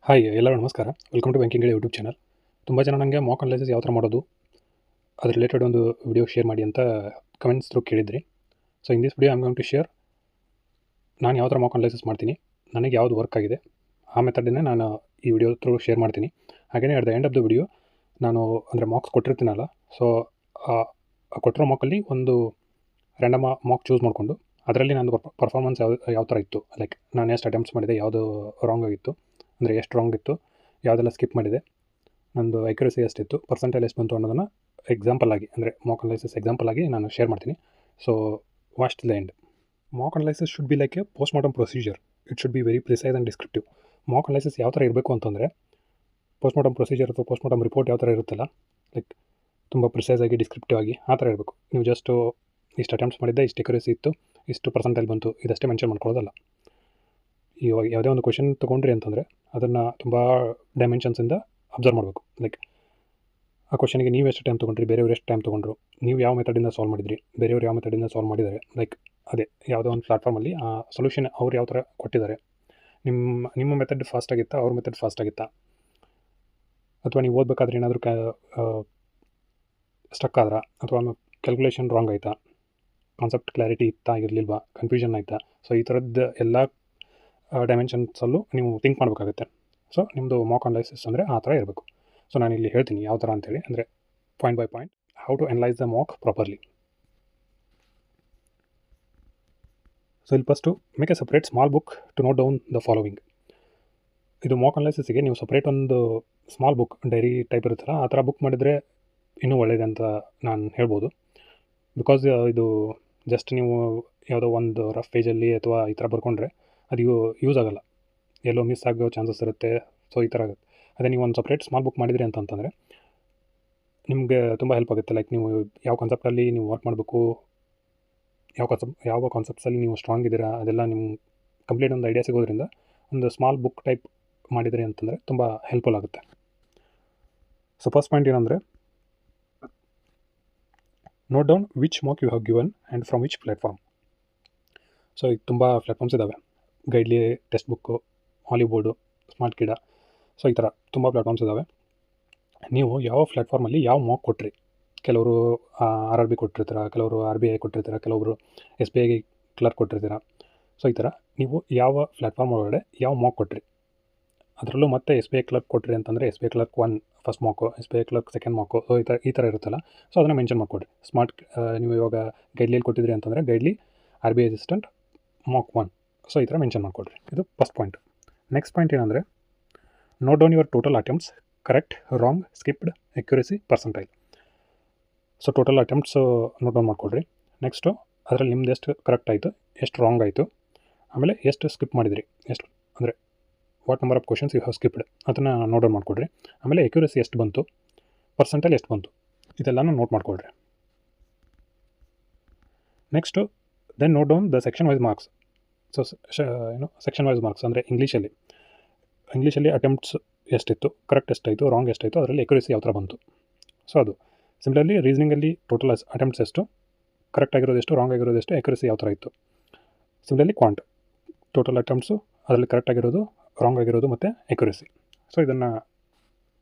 Hi ಎಲ್ಲರೂ ನಮಸ್ಕಾರ. Welcome to banking YouTube channel. ತುಂಬ ಜನ ನನಗೆ ಮಾಕ್ ಅನಲೈಸಿಸ್ ಯಾವ ಥರ ಮಾಡೋದು, ಅದ್ರ ರಿಲೇಟೆಡ್ ಒಂದು ವಿಡಿಯೋ ಶೇರ್ ಮಾಡಿ ಅಂತ ಕಮೆಂಟ್ಸ್ ಥ್ರೂ ಕೇಳಿದ್ರಿ. So in this video I am going to share ನಾನು ಯಾವ ಥರ ಮಾಕ್ ಅನಲೈಸಿಸ್ ಮಾಡ್ತೀನಿ, ನನಗೆ ಯಾವುದು ವರ್ಕ್ ಆಗಿದೆ, ಆ ಮೆಥಡನ್ನೇ ನಾನು ಈ ವಿಡಿಯೋ ಥ್ರೂ ಶೇರ್ ಮಾಡ್ತೀನಿ. ಹಾಗೆಯೇ at the end of the video ನಾನು ಅಂದರೆ ಮಾರ್ಕ್ಸ್ ಕೊಟ್ಟಿರ್ತೀನಲ್ಲ, ಸೊ ಕೊಟ್ಟಿರೋ ಮಾರ್ಕಲ್ಲಿ ಒಂದು ರ್ಯಾಂಡಮ್ ಮಾರ್ಕ್ ಚೂಸ್ ಮಾಡಿಕೊಂಡು ಅದರಲ್ಲಿ ನಂದು ಪರ್ಫಾರ್ಮೆನ್ಸ್ ಯಾವ ಥರ ಇತ್ತು, ಲೈಕ್ ನಾನು ಎಷ್ಟು ಅಟೆಂಪ್ಟ್ಸ್ ಮಾಡಿದೆ, ಯಾವುದು ರಾಂಗ್ ಆಗಿತ್ತು, ಅಂದರೆ ಎಷ್ಟು ರಾಂಗ್ ಇತ್ತು, ಯಾವುದೆಲ್ಲ ಸ್ಕಿಪ್ ಮಾಡಿದೆ, ನಂದು ಅಕ್ಯುರಸಿ ಎಷ್ಟಿತ್ತು, ಪರ್ಸೆಂಟೇಜ್ ಎಷ್ಟು ಬಂತು ಅನ್ನೋದನ್ನು ಎಕ್ಸಾಂಪಲ್ ಆಗಿ, ಅಂದರೆ ಮಾಕ್ ಅನಲೈಸಿಸ್ ಎಕ್ಸಾಂಪಲ್ ಆಗಿ ನಾನು ಶೇರ್ ಮಾಡ್ತೀನಿ. So watch till the end. Mock analysis should be like a post mortem procedure. It should be very precise and descriptive. Mock analysis ಯಾವ ಥರ ಇರಬೇಕು ಅಂತಂದರೆ, ಪೋಸ್ಟ್ ಮಾರ್ಟಮ್ ಪ್ರೊಸೀಜರ್ ಅಥವಾ ಪೋಸ್ಟ್ ಮಾರ್ಟಮ್ ರಿಪೋರ್ಟ್ ಯಾವ ಥರ ಇರುತ್ತಲ್ಲ, ಲೈಕ್ ತುಂಬ ಪ್ರಿಸೈಸ್ ಆಗಿ ಡಿಸ್ಕ್ರಿಪ್ಟಿವ್ ಆಗಿ ಆ ಥರ ಇರಬೇಕು. ನೀವು ಜಸ್ಟು ಇಷ್ಟು ಅಟೆಂಪ್ಟ್ಸ್ ಮಾಡಿದ್ದೆ, ಇಷ್ಟು ಅಕ್ಯುರಸಿ ಇತ್ತು, ಇಷ್ಟು ಪರ್ಸೆಂಟೇಜ್ ಬಂತು, ಇದಷ್ಟೇ ಮೆನ್ಷನ್ ಮಾಡ್ಕೊಳ್ಳೋದಲ್ಲ. ಇವಾಗ ಯಾವುದೇ ಒಂದು ಕ್ವೆಶನ್ ತೊಗೊಂಡ್ರಿ ಅಂತಂದರೆ ಅದನ್ನು ತುಂಬ ಡೈಮೆನ್ಷನ್ಸಿಂದ ಅಬ್ಸರ್ವ್ ಮಾಡಬೇಕು. ಲೈಕ್ ಆ ಕ್ವೆಶನಿಗೆ ನೀವು ಎಷ್ಟು ಟೈಮ್ ತೊಗೊಂಡ್ರಿ, ಬೇರೆಯವ್ರು ಎಷ್ಟು ಟೈಮ್ ತೊಗೊಂಡ್ರು, ನೀವು ಯಾವ ಮೆಥಡಿಂದ ಸಾಲ್ವ್ ಮಾಡಿದ್ರಿ, ಬೇರೆಯವ್ರು ಯಾವ ಮೆಥಡಿಂದ ಸಾಲ್ವ್ ಮಾಡಿದ್ದಾರೆ, ಲೈಕ್ ಅದೇ ಯಾವುದೋ ಒಂದು ಪ್ಲಾಟ್ಫಾರ್ಮಲ್ಲಿ ಆ ಸೊಲ್ಯೂಷನ್ ಅವ್ರು ಯಾವ ಥರ ಕೊಟ್ಟಿದ್ದಾರೆ, ನಿಮ್ಮ ಮೆಥಡ್ ಫಾಸ್ಟಾಗಿತ್ತಾ, ಅವ್ರ ಮೆಥಡ್ ಫಾಸ್ಟಾಗಿತ್ತಾ, ಅಥವಾ ನೀವು ಓದಬೇಕಾದ್ರೆ ಏನಾದರೂ ಸ್ಟಕ್ ಆದ್ರಾ, ಅಥವಾ ಕ್ಯಾಲ್ಕುಲೇಷನ್ ರಾಂಗ್ ಆಯಿತಾ, ಕಾನ್ಸೆಪ್ಟ್ ಕ್ಲಾರಿಟಿ ಇತ್ತಾ ಇರಲಿಲ್ವಾ, ಕನ್ಫ್ಯೂಷನ್ ಆಯಿತಾ. ಸೊ ಈ ಥರದ್ದು ಎಲ್ಲ ಡೈಮೆನ್ಷನ್ಸಲ್ಲೂ ನೀವು ಥಿಂಕ್ ಮಾಡಬೇಕಾಗುತ್ತೆ. ಸೊ ನಿಮ್ಮದು ಮಾಕ್ ಅನಲೈಸಿಸ್ ಅಂದರೆ ಆ ಥರ ಇರಬೇಕು. ಸೊ ನಾನು ಇಲ್ಲಿ ಹೇಳ್ತೀನಿ ಯಾವ ಥರ ಅಂತೇಳಿ, ಅಂದರೆ point by point how to analyse the mock properly. So ಇಲ್ಲಿ first make a separate small book to note down the following. ಇದು ಮಾಕ್ ಅನಲೈಸಿಸ್ಗೆ ನೀವು ಸಪ್ರೇಟ್ ಒಂದು ಸ್ಮಾಲ್ ಬುಕ್, ಡೈರಿ ಟೈಪ್ ಇರುತ್ತಲ್ಲ, ಆ ಥರ ಬುಕ್ ಮಾಡಿದರೆ ಇನ್ನೂ ಒಳ್ಳೆಯದು ಅಂತ ನಾನು ಹೇಳ್ಬೋದು. ಬಿಕಾಸ್ ಇದು ಜಸ್ಟ್ ನೀವು ಯಾವುದೋ ಒಂದು ರಫ್ ಪೇಜಲ್ಲಿ ಅಥವಾ ಈ ಥರ ಬರ್ಕೊಂಡ್ರೆ ಅದು ಯೂಸ್ ಆಗೋಲ್ಲ, ಎಲ್ಲೋ ಮಿಸ್ ಆಗೋ ಚಾನ್ಸಸ್ ಇರುತ್ತೆ. ಸೊ ಈ ಥರ ಆಗುತ್ತೆ. ಅದೇ ನೀವು ಒಂದು ಸಪ್ರೇಟ್ ಸ್ಮಾಲ್ ಬುಕ್ ಮಾಡಿದ್ರಿ ಅಂತಂತಂದರೆ ನಿಮಗೆ ತುಂಬ ಹೆಲ್ಪ್ ಆಗುತ್ತೆ. ಲೈಕ್ ನೀವು ಯಾವ ಕಾನ್ಸೆಪ್ಟಲ್ಲಿ ನೀವು ವರ್ಕ್ ಮಾಡಬೇಕು, ಯಾವ ಕಾನ್ಸೆಪ್ಟ್ಸಲ್ಲಿ ನೀವು ಸ್ಟ್ರಾಂಗ್ ಇದ್ದೀರಾ, ಅದೆಲ್ಲ ನಿಮ್ಮ ಕಂಪ್ಲೀಟ್ ಒಂದು ಐಡಿಯಾ ಸಿಗೋದ್ರಿಂದ ಒಂದು ಸ್ಮಾಲ್ ಬುಕ್ ಟೈಪ್ ಮಾಡಿದ್ರಿ ಅಂತಂದರೆ ತುಂಬ ಹೆಲ್ಪ್ಫುಲ್ ಆಗುತ್ತೆ. ಸೊ ಫಸ್ಟ್ ಪಾಯಿಂಟ್ ಏನಂದರೆ, note down which mark you have given and from which platform. So ಈಗ ತುಂಬ ಪ್ಲ್ಯಾಟ್ಫಾರ್ಮ್ಸ್ ಇದ್ದಾವೆ. Guidely, Testbook, Oliveboard, Smartkeeda, so ಈ ಥರ ತುಂಬ ಪ್ಲ್ಯಾಟ್ಫಾರ್ಮ್ಸ್ ಇದ್ದಾವೆ. ನೀವು ಯಾವ ಪ್ಲ್ಯಾಟ್ಫಾರ್ಮಲ್ಲಿ ಯಾವ ಮಾರ್ಕ್ ಕೊಟ್ಟಿರಿ, ಕೆಲವರು RRB ಕೊಟ್ಟಿರ್ತೀರ, ಕೆಲವರು RBI ಕೊಟ್ಟಿರ್ತೀರ, ಕೆಲವರು SBI ಕ್ಲರ್ಕ್ ಕೊಟ್ಟಿರ್ತೀರ. ಸೊ ಈ ಥರ ನೀವು ಯಾವ ಪ್ಲ್ಯಾಟ್ಫಾರ್ಮ್ ಒಳಗಡೆ ಯಾವ ಮಾರ್ಕ್ ಕೊಟ್ಟಿರಿ, ಅದರಲ್ಲೂ ಮತ್ತೆ SBI ಕ್ಲರ್ಕ್ ಕೊಟ್ಟಿರಿ ಅಂತಂದರೆ SBI clerk 1 first mark, SBI clerk second mark, so ಈ ಥರ ಇರುತ್ತಲ್ಲ. ಸೊ ಅದನ್ನು ಮೆನ್ಷನ್ ಮಾಡಿಕೊಡ್ರಿ. ನೀವು ಇವಾಗ ಗೈಡ್ಲಿಯಲ್ಲಿ ಕೊಟ್ಟಿದ್ರಿ ಅಂತಂದರೆ Guidely RBI assistant mark 1, so ಈ ಥರ ಮೆನ್ಷನ್ ಮಾಡಿಕೊಡ್ರಿ. ಇದು ಫಸ್ಟ್ ಪಾಯಿಂಟ್. ನೆಕ್ಸ್ಟ್ ಪಾಯಿಂಟ್ ಏನಂದರೆ, note down your total attempts, correct, wrong, skipped, accuracy, percentile. So total attempts note down ಮಾಡಿಕೊಡ್ರಿ. ನೆಕ್ಸ್ಟು ಅದರಲ್ಲಿ ನಿಮ್ದು ಎಷ್ಟು ಕರೆಕ್ಟ್ ಆಯಿತು, ಎಷ್ಟು ರಾಂಗ್ ಆಯಿತು, ಆಮೇಲೆ ಎಷ್ಟು ಸ್ಕಿಪ್ ಮಾಡಿದಿರಿ, ಎಷ್ಟು ಅಂದರೆ what number of questions you have skipped, ಅದನ್ನು ನೋಟ್ ಡೌನ್ ಮಾಡಿಕೊಡ್ರಿ. ಆಮೇಲೆ ಅಕ್ಯುರಸಿ ಎಷ್ಟು ಬಂತು, ಪರ್ಸೆಂಟೈಲ್ ಎಷ್ಟು ಬಂತು, ಇದೆಲ್ಲನೂ ನೋಟ್ ಮಾಡಿಕೊಡ್ರಿ. Next then note down the section wise marks. So section wise marks ಅಂದರೆ ಇಂಗ್ಲೀಷಲ್ಲಿ ಅಟೆಂಪ್ಟ್ಸ್ ಎಷ್ಟಿತ್ತು, ಕರೆಕ್ಟ್ ಎಷ್ಟಾಯಿತು, ರಾಂಗ್ ಎಷ್ಟಾಯಿತು, ಅದರಲ್ಲಿ ಅಕ್ಯುರಸಿ ಯಾವ ಥರ ಬಂತು. ಸೊ ಅದು ಸಿಮಿಲರ್ಲಿ ರೀಸನಿಂಗಲ್ಲಿ ಟೋಟಲ್ ಅಟೆಂಪ್ಟ್ಸ್ ಎಷ್ಟು, ಕರೆಕ್ಟ್ ಆಗಿರೋದು ಎಷ್ಟು, ರಾಂಗ್ ಆಗಿರೋದು ಎಷ್ಟು, ಅಕ್ಯುರಸಿ ಯಾವ ಥರ ಇತ್ತು. ಸಿಮಿಲರ್ಲಿ ಕ್ವಾಂಟ್, ಟೋಟಲ್ ಅಟೆಂಪ್ಟ್ಸು, ಅದರಲ್ಲಿ ಕರೆಕ್ಟ್ ಆಗಿರೋದು, ರಾಂಗ್ ಆಗಿರೋದು ಮತ್ತು ಅಕ್ಯುರಸಿ. ಸೊ ಇದನ್ನು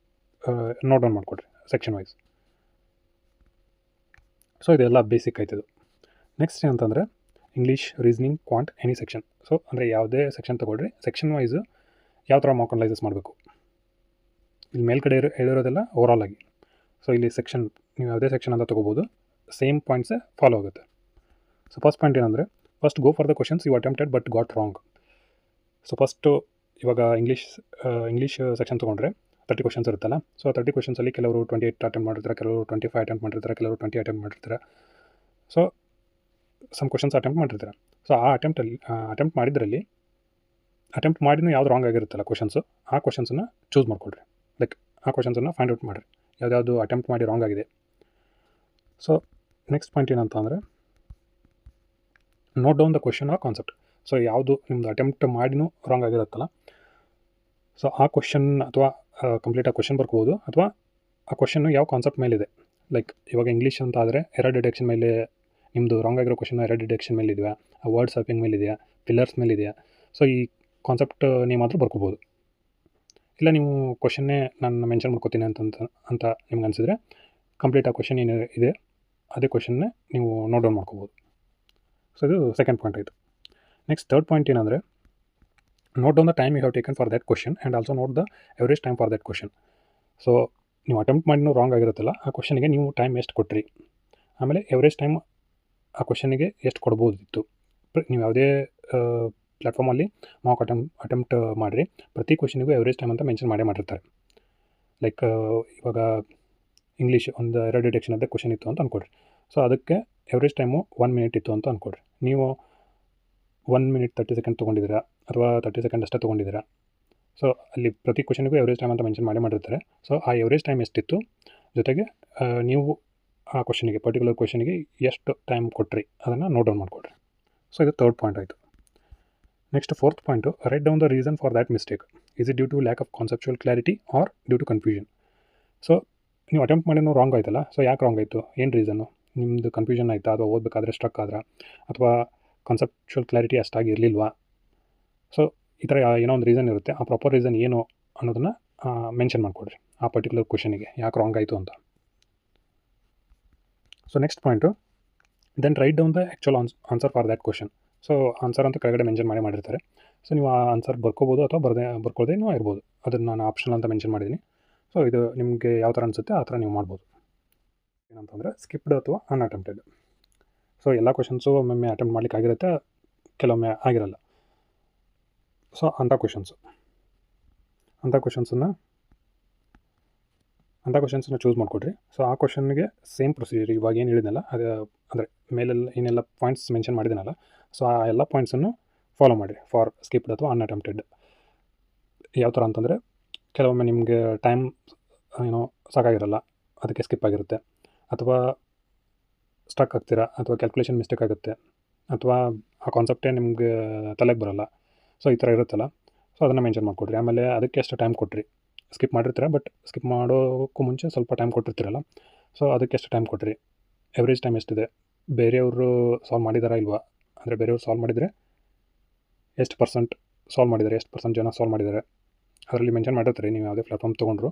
ನೋಟ್ ಡೌನ್ ಮಾಡಿಕೊಡ್ರಿ ಸೆಕ್ಷನ್ ವೈಸ್. ಸೊ ಇದೆಲ್ಲ ಬೇಸಿಕ್ ಆಯ್ತದು. ನೆಕ್ಸ್ಟ್ ಏನಂತಂದರೆ, English, reasoning, ಕ್ವಾಂಟ್, any section. So ಅಂದರೆ ಯಾವುದೇ ಸೆಕ್ಷನ್ ತೊಗೊಳ್ರಿ, ಸೆಕ್ಷನ್ ವೈಸು ಯಾವ ಥರ ಮಾಕ್ ಅನಲೈಸಿಸ್ ಮಾಡಬೇಕು. ಇಲ್ಲಿ ಮೇಲ್ಗಡೆ ಹೇಳಿರೋದೆಲ್ಲ ಓವರಾಲ್ ಆಗಿ. ಸೊ ಇಲ್ಲಿ ಸೆಕ್ಷನ್ ನೀವು ಯಾವುದೇ ಸೆಕ್ಷನ್ ಅಂತ ತೊಗೋಬೋದು, ಸೇಮ್ ಪಾಯಿಂಟ್ಸೇ ಫಾಲೋ ಆಗುತ್ತೆ. ಸೊ ಫಸ್ಟ್ ಪಾಯಿಂಟ್ ಏನಂದರೆ, first go for the questions you attempted but got wrong. So first ಇವಾಗ ಇಂಗ್ಲೀಷ್ ಸೆಕ್ಷನ್ ತೊಗೊಂಡ್ರೆ 30 ಕ್ವಶನ್ಸ್ ಇರುತ್ತಲ್ಲ. ಸೊ 30 ಕ್ವಶನ್ಸಲ್ಲಿ ಕೆಲವರು 28 ಅಟೆಂಪ್ಟ್ ಮಾಡಿರ್ತಾರೆ, ಕೆಲವರು 25 ಅಟೆಂಪ್ಟ್ ಮಾಡಿರ್ತಾರೆ, ಕೆಲವರು 20 ಅಟೆಂಪ್ಟ್ ಮಾಡಿರ್ತಾರೆ. ಸೊ ಸಮ್ ಕ್ವಶನ್ಸ್ ಅಟೆಂಪ್ಟ್ ಮಾಡಿರ್ತಾರೆ. ಸೊ ಆ ಅಟೆಂಪ್ಟ್ ಮಾಡಿದ್ರಲ್ಲಿ ಅಟೆಂಪ್ಟ್ ಮಾಡಿನೂ ಯಾವ್ದು ರಾಂಗ್ ಆಗಿರುತ್ತಲ್ಲ ಕ್ವಶನ್ಸು, ಆ ಕ್ವಶನ್ಸನ್ನು ಚೂಸ್ ಮಾಡಿಕೊಡ್ರಿ. ಲೈಕ್ ಆ ಕ್ವಶನ್ಸನ್ನು ಫೈಂಡ್ ಔಟ್ ಮಾಡಿರಿ, ಯಾವುದ್ಯಾವುದು ಅಟೆಂಪ್ಟ್ ಮಾಡಿ ರಾಂಗ್ ಆಗಿದೆ. ಸೊ ನೆಕ್ಸ್ಟ್ ಪಾಯಿಂಟ್ ಏನಂತ ಅಂದರೆ, note down the question or concept. So ಯಾವುದು ನಿಮ್ಮದು ಅಟೆಂಪ್ಟ್ ಮಾಡಿನೂ ರಾಂಗ್ ಆಗಿರುತ್ತಲ್ಲ, ಸೊ ಆ ಕ್ವಶನ್ ಅಥವಾ ಕಂಪ್ಲೀಟ್ ಆ ಕ್ವಶನ್ ಬರ್ಕೋಬೋದು, ಅಥವಾ ಆ ಕ್ವಶನ್ನು ಯಾವ ಕಾನ್ಸೆಪ್ಟ್ ಮೇಲಿದೆ. ಲೈಕ್ ಇವಾಗ ಇಂಗ್ಲೀಷ್ ಅಂತ ಆದರೆ ಎರರ್ ಡಿಟೆಕ್ಷನ್ ಮೇಲೆ ನಿಮ್ಮದು ರಾಂಗ್ ಆಗಿರೋ ಕ್ವಶನ್ ಎರರ್ ಡಿಟೆಕ್ಷನ್ ಮೇಲಿದೆಯಾ, ಆ ವರ್ಡ್ ಸರ್ಫಿಂಗ್ ಮೇಲಿದೆಯಾ, ಪಿಲ್ಲರ್ಸ್ ಮೇಲಿದೆಯಾ. ಸೊ ಈ ಕಾನ್ಸೆಪ್ಟ್ ನೇಮ್ ಆದರೂ ಬರ್ಕೋಬೋದು. ಇಲ್ಲ ನೀವು ಕ್ವಶನ್ನೇ ನಾನು ಮೆನ್ಷನ್ ಮಾಡ್ಕೋತೀನಿ ಅಂತ ನಿಮ್ಗೆ ಅನಿಸಿದ್ರೆ ಕಂಪ್ಲೀಟ್ ಆ ಕ್ವಶನ್ ಏನು ಇದೆ ಅದೇ ಕ್ವಶನ್ನೇ ನೀವು ನೋಟ್ ಡೌನ್ ಮಾಡ್ಕೋಬೋದು. ಸೊ ಇದು ಸೆಕೆಂಡ್ ಪಾಯಿಂಟ್ ಆಯಿತು. ನೆಕ್ಸ್ಟ್ ಥರ್ಡ್ ಪಾಯಿಂಟ್ ಏನಂದರೆ, note down the time you have taken for that question and also note the average time for that question. So ನೀವು ಅಟೆಂಪ್ಟ್ ಮಾಡಿನೂ ರಾಂಗ್ ಆಗಿರುತ್ತಲ್ಲ, ಆ ಕ್ವಶನಿಗೆ ನೀವು ಟೈಮ್ ಎಷ್ಟು ಕೊಟ್ರಿ, ಆಮೇಲೆ ಎವರೇಜ್ ಟೈಮ್ ಆ ಕ್ವಶನಿಗೆ ಎಷ್ಟು ಕೊಡ್ಬೋದಿತ್ತು. ನೀವು ಯಾವುದೇ ಪ್ಲ್ಯಾಟ್ಫಾರ್ಮಲ್ಲಿ ಮಾಕ್ ಅಟೆಂಪ್ಟ್ ಮಾಡಿರಿ, ಪ್ರತಿ ಕ್ವಶನಿಗೂ ಎವರೇಜ್ ಟೈಮ್ ಅಂತ ಮೆನ್ಷನ್ ಮಾಡಿರ್ತಾರೆ. ಲೈಕ್ ಇವಾಗ ಇಂಗ್ಲೀಷ್ ಒಂದು ಎರರ್ ಡಿಟೆಕ್ಷನ್ ಅಂತ ಕ್ವಶನ್ ಇತ್ತು ಅಂತ ಅಂದ್ಕೊಡ್ರಿ. ಸೊ ಅದಕ್ಕೆ ಎವರೇಜ್ ಟೈಮು 1 ಮಿನಿಟ್ ಇತ್ತು ಅಂತ ಅಂದ್ಕೊಡ್ರಿ. ನೀವು 1 ಮಿನಿಟ್ 30 ಸೆಕೆಂಡ್ ತೊಗೊಂಡಿದ್ದೀರಾ ಅಥವಾ 30 ಸೆಕೆಂಡ್ ಅಷ್ಟೇ ತೊಗೊಂಡಿದ್ದೀರಾ. ಸೊ ಅಲ್ಲಿ ಪ್ರತಿ ಕ್ವಶನಿಗೂ ಎವರೇಜ್ ಟೈಮ್ ಅಂತ ಮೆನ್ಷನ್ ಮಾಡಿರ್ತಾರೆ. ಸೊ ಆ ಎವರೇಜ್ ಟೈಮ್ ಎಷ್ಟಿತ್ತು, ಜೊತೆಗೆ ನೀವು ಆ ಕ್ವಶನಿಗೆ ಪರ್ಟಿಕ್ಯುಲರ್ ಕ್ವಶನಿಗೆ ಎಷ್ಟು ಟೈಮ್ ಕೊಟ್ರಿ ಅದನ್ನು ನೋಟ್ ಡೌನ್ ಮಾಡಿಕೊಡ್ರಿ. ಸೊ ಇದು ಥರ್ಡ್ ಪಾಯಿಂಟ್ ಆಯಿತು. Next fourth point, write down the reason for that mistake. Is it due to lack of conceptual clarity or due to confusion. So ನೀವು ಅಟೆಂಪ್ಟ್ ಮಾಡಿನೂ wrong ಆಯ್ತಲ್ಲ, so ಯಾಕೆ wrong ಆಯಿತು, ಏನು reason, ನಿಮ್ಮದು confusion ಆಯಿತಾ, ಅಥವಾ ಓದಬೇಕಾದ್ರೆ ಸ್ಟ್ರಕ್ ಆದ್ರೆ, ಅಥವಾ ಕಾನ್ಸೆಪ್ಚುವಲ್ ಕ್ಲಾರಿಟಿ ಅಷ್ಟಾಗಿ ಇರಲಿಲ್ವಾ. ಸೊ ಈ ಥರ ಏನೋ ಒಂದು ರೀಸನ್ ಇರುತ್ತೆ. ಆ ಪ್ರಾಪರ್ ರೀಸನ್ ಏನು ಅನ್ನೋದನ್ನು ಮೆನ್ಷನ್ ಮಾಡಿಕೊಡ್ರಿ ಆ ಪರ್ಟಿಕ್ಯುಲರ್ ಕ್ವಶನಿಗೆ ಯಾಕೆ ರಾಂಗ್ ಆಯಿತು ಅಂತ. So next point, then write down the actual answer for that question. So answer ಅಂತ ಕೆಳಗಡೆ ಮೆನ್ಷನ್ ಮಾಡಿರ್ತಾರೆ. ಸೊ ನೀವು ಆ ಆನ್ಸರ್ ಬರ್ಕೋಬೋದು ಅಥವಾ ಬರ್ಕೊಳ್ಳೋದೇನೂ ಇರ್ಬೋದು. ಅದನ್ನು ನಾನು ಆಪ್ಷನಲ್ ಅಂತ ಮೆನ್ಷನ್ ಮಾಡಿದ್ದೀನಿ. ಸೊ ಇದು ನಿಮಗೆ ಯಾವ ಥರ ಅನಿಸುತ್ತೆ ಆ ಥರ ನೀವು ಮಾಡ್ಬೋದು. ಏನಂತಂದರೆ ಸ್ಕಿಪ್ಡ್ ಅಥವಾ ಅನ್ಅಟೆಂಪ್ಟೆಡ್. ಸೊ ಎಲ್ಲ ಕ್ವಶನ್ಸು ಒಮ್ಮೊಮ್ಮೆ ಅಟೆಂಪ್ಟ್ ಮಾಡ್ಲಿಕ್ಕೆ ಆಗಿರುತ್ತೆ, ಕೆಲವೊಮ್ಮೆ ಆಗಿರಲ್ಲ. ಸೊ ಅಂಥ ಕ್ವಶನ್ಸನ್ನು ಚೂಸ್ ಮಾಡಿಕೊಡ್ರಿ. ಸೊ ಆ ಕ್ವಶನ್ಗೆ ಸೇಮ್ ಪ್ರೊಸೀಜರ್ ಇವಾಗ ಏನು ಹೇಳಿದ್ನಲ್ಲ, ಅದು ಅಂದರೆ ಮೇಲೆಲ್ಲ ಏನೆಲ್ಲ ಪಾಯಿಂಟ್ಸ್ ಮೆನ್ಷನ್ ಮಾಡಿದ್ದೀನಲ್ಲ, ಸೊ ಆ ಎಲ್ಲ ಪಾಯಿಂಟ್ಸನ್ನು ಫಾಲೋ ಮಾಡಿರಿ ಫಾರ್ ಸ್ಕಿಪ್ಡ್ ಅಥವಾ ಅನ್ಅಟೆಂಪ್ಟೆಡ್. ಯಾವ ಥರ ಅಂತಂದರೆ, ಕೆಲವೊಮ್ಮೆ ನಿಮಗೆ ಟೈಮ್ ಏನೋ ಸಾಕಾಗಿರಲ್ಲ, ಅದಕ್ಕೆ ಸ್ಕಿಪ್ ಆಗಿರುತ್ತೆ, ಅಥವಾ ಸ್ಟಕ್ ಆಗ್ತೀರಾ, ಅಥವಾ ಕ್ಯಾಲ್ಕುಲೇಷನ್ ಮಿಸ್ಟೇಕ್ ಆಗುತ್ತೆ, ಅಥವಾ ಆ ಕಾನ್ಸೆಪ್ಟೇ ನಿಮಗೆ ತಲೆಗೆ ಬರೋಲ್ಲ. ಸೊ ಈ ಥರ ಇರುತ್ತಲ್ಲ, ಸೊ ಅದನ್ನು ಮೆನ್ಷನ್ ಮಾಡಿಕೊಡ್ರಿ. ಆಮೇಲೆ ಅದಕ್ಕೆ ಎಷ್ಟು ಟೈಮ್ ಕೊಟ್ರಿ, ಸ್ಕಿಪ್ ಮಾಡಿರ್ತೀರ ಬಟ್ ಸ್ಕಿಪ್ ಮಾಡೋಕ್ಕೂ ಮುಂಚೆ ಸ್ವಲ್ಪ ಟೈಮ್ ಕೊಟ್ಟಿರ್ತೀರಲ್ಲ, ಸೊ ಅದಕ್ಕೆ ಎಷ್ಟು ಟೈಮ್ ಕೊಟ್ರಿ, ಎವರೇಜ್ ಟೈಮ್ ಎಷ್ಟಿದೆ, ಬೇರೆಯವರು ಸಾಲ್ವ್ ಮಾಡಿದಾರಾ ಇಲ್ವಾ, ಅಂದರೆ ಬೇರೆಯವ್ರು ಸಾಲ್ವ್ ಮಾಡಿದರೆ ಎಷ್ಟು ಪರ್ಸೆಂಟ್ ಸಾಲ್ವ್ ಮಾಡಿದ್ದಾರೆ, ಎಷ್ಟು ಪರ್ಸೆಂಟ್ ಜನ ಸಾಲ್ವ್ ಮಾಡಿದ್ದಾರೆ, ಅದರಲ್ಲಿ ಮೆನ್ಷನ್ ಮಾಡಿರ್ತಾರೆ. ನೀವು ಯಾವುದೇ ಪ್ಲ್ಯಾಟ್ಫಾರ್ಮ್ ತೊಗೊಂಡ್ರು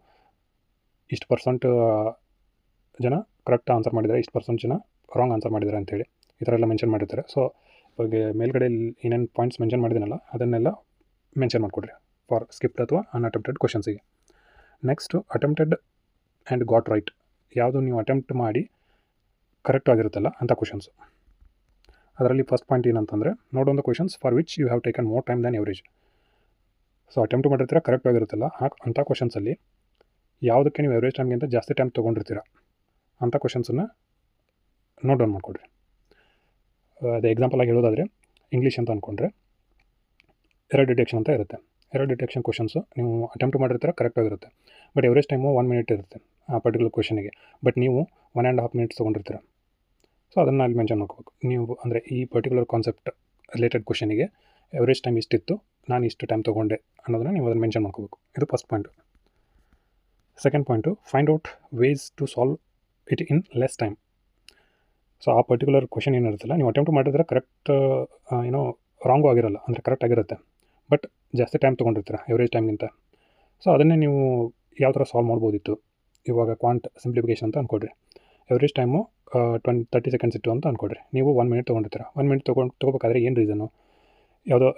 ಇಷ್ಟು ಪರ್ಸೆಂಟ್ ಜನ ಕರೆಕ್ಟ್ ಆನ್ಸರ್ ಮಾಡಿದ್ದಾರೆ, ಇಷ್ಟು ಪರ್ಸೆಂಟ್ ಜನ ರಾಂಗ್ ಆನ್ಸರ್ ಮಾಡಿದ್ದಾರೆ ಅಂತೇಳಿ ಈ ಥರ ಎಲ್ಲ ಮೆನ್ಷನ್ ಮಾಡಿರ್ತಾರೆ. ಸೊ ಇವಾಗ ಮೇಲ್ಗಡೆ ಏನೇನು ಪಾಯಿಂಟ್ಸ್ ಮೆನ್ಷನ್ ಮಾಡಿದ್ದೀನಲ್ಲ ಅದನ್ನೆಲ್ಲ ಮೆನ್ಷನ್ ಮಾಡಿಕೊಡ್ರಿ ಫಾರ್ ಸ್ಕಿಪ್ಡ್ ಅಥವಾ ಅನ್ಅಟೆಂಪ್ಟೆಡ್ ಕ್ವಶನ್ಸಿಗೆ. Next attempted and got right. ಯಾವುದು ನೀವು ಅಟೆಂಪ್ಟ್ ಮಾಡಿ ಕರೆಕ್ಟ್ ಆಗಿರುತ್ತಲ್ಲ ಅಂಥ ಕ್ವಶನ್ಸು. ಅದರಲ್ಲಿ ಫಸ್ಟ್ ಪಾಯಿಂಟ್ ಏನಂತಂದರೆ, note on the questions for which you have taken more time than average. So attempt ಮಾಡಿರ್ತೀರ, ಕರೆಕ್ಟ್ ಆಗಿರುತ್ತಲ್ಲ ಅಂಥ ಕ್ವಶನ್ಸಲ್ಲಿ ಯಾವುದಕ್ಕೆ ನೀವು ಎವರೇಜ್ ಟೈಮ್ಗಿಂತ ಜಾಸ್ತಿ ಟೈಮ್ ತೊಗೊಂಡಿರ್ತೀರ ಅಂಥ ಕ್ವಶನ್ಸನ್ನು ನೋಟ್ ಡೌನ್ ಮಾಡಿಕೊಡ್ರಿ. ಅದೇ ಎಕ್ಸಾಂಪಲಾಗಿ ಹೇಳೋದಾದರೆ, ಇಂಗ್ಲೀಷ್ ಅಂತ ಅಂದ್ಕೊಂಡ್ರೆ ಎರರ್ ಡಿಟೆಕ್ಷನ್ ಅಂತ ಇರುತ್ತೆ. ಎರರ್ ಡಿಟೆಕ್ಷನ್ ಕ್ವಶನ್ಸು ನೀವು ಅಟೆಂಪ್ಟ್ ಮಾಡಿರ್ತೀರ, ಕರೆಕ್ಟ್ ಆಗಿರುತ್ತೆ, ಬಟ್ ಎವರೇಜ್ ಟೈಮು 1 ಮಿನಿಟ್ ಇರುತ್ತೆ ಆ ಪರ್ಟಿಕ್ಯುಲರ್ ಕ್ವಶನಿಗೆ, ಬಟ್ ನೀವು 1.5 ಮಿನಿಟ್ಸ್ ತೊಗೊಂಡಿರ್ತೀರ. ಸೊ ಅದನ್ನು ಅಲ್ಲಿ ಮೆನ್ಷನ್ ಮಾಡ್ಕೋಬೇಕು ನೀವು. ಅಂದರೆ ಈ ಪರ್ಟಿಕ್ಯುಲರ್ ಕಾನ್ಸೆಪ್ಟ್ ರಿಲೇಟೆಡ್ ಕ್ವಶನಿಗೆ ಎವರೇಜ್ ಟೈಮ್ ಇಷ್ಟಿತ್ತು, ನಾನು ಇಷ್ಟು ಟೈಮ್ ತೊಗೊಂಡೆ ಅನ್ನೋದನ್ನು ನೀವು ಅದನ್ನು ಮೆನ್ಷನ್ ಮಾಡ್ಕೋಬೇಕು. ಇದು first point. Second point, find out ways to solve it in less time. So ಆ ಪರ್ಟಿಕ್ಯುಲರ್ ಕ್ವಶನ್ ಏನಿರುತ್ತಲ್ಲ, ನೀವು ಅಟೆಂಪ್ಟ್ ಮಾಡಿದ್ರೆ ಕರೆಕ್ಟ್ ಏನೋ ರಾಂಗು ಆಗಿರಲ್ಲ, ಅಂದರೆ ಕರೆಕ್ಟ್ ಆಗಿರುತ್ತೆ, ಬಟ್ ಜಾಸ್ತಿ ಟೈಮ್ ತೊಗೊಂಡಿರ್ತೀರ ಎವರೇಜ್ ಟೈಮ್ಗಿಂತ. ಸೊ ಅದನ್ನೇ ನೀವು ಯಾವ ಥರ ಸಾಲ್ವ್ ಮಾಡ್ಬೋದಿತ್ತು. ಇವಾಗ ಕ್ವಾಂಟ್ ಸಿಂಪ್ಲಿಫಿಕೇಷನ್ ಅಂತ ಅಂದ್ಕೊಡ್ರಿ, ಎವರೇಜ್ ಟೈಮು 30 ಸೆಕೆಂಡ್ಸ್ ಇತ್ತು ಅಂತ ಅಂದ್ಕೊಡ್ರಿ. ನೀವು 1 ಮಿನಿಟ್ ತೊಗೊಂಡಿರ್ತೀರ. 1 ಮಿನಿಟ್ ತೊಗೋಬೇಕಾದ್ರೆ ಏನು ರೀಸನ್ನು,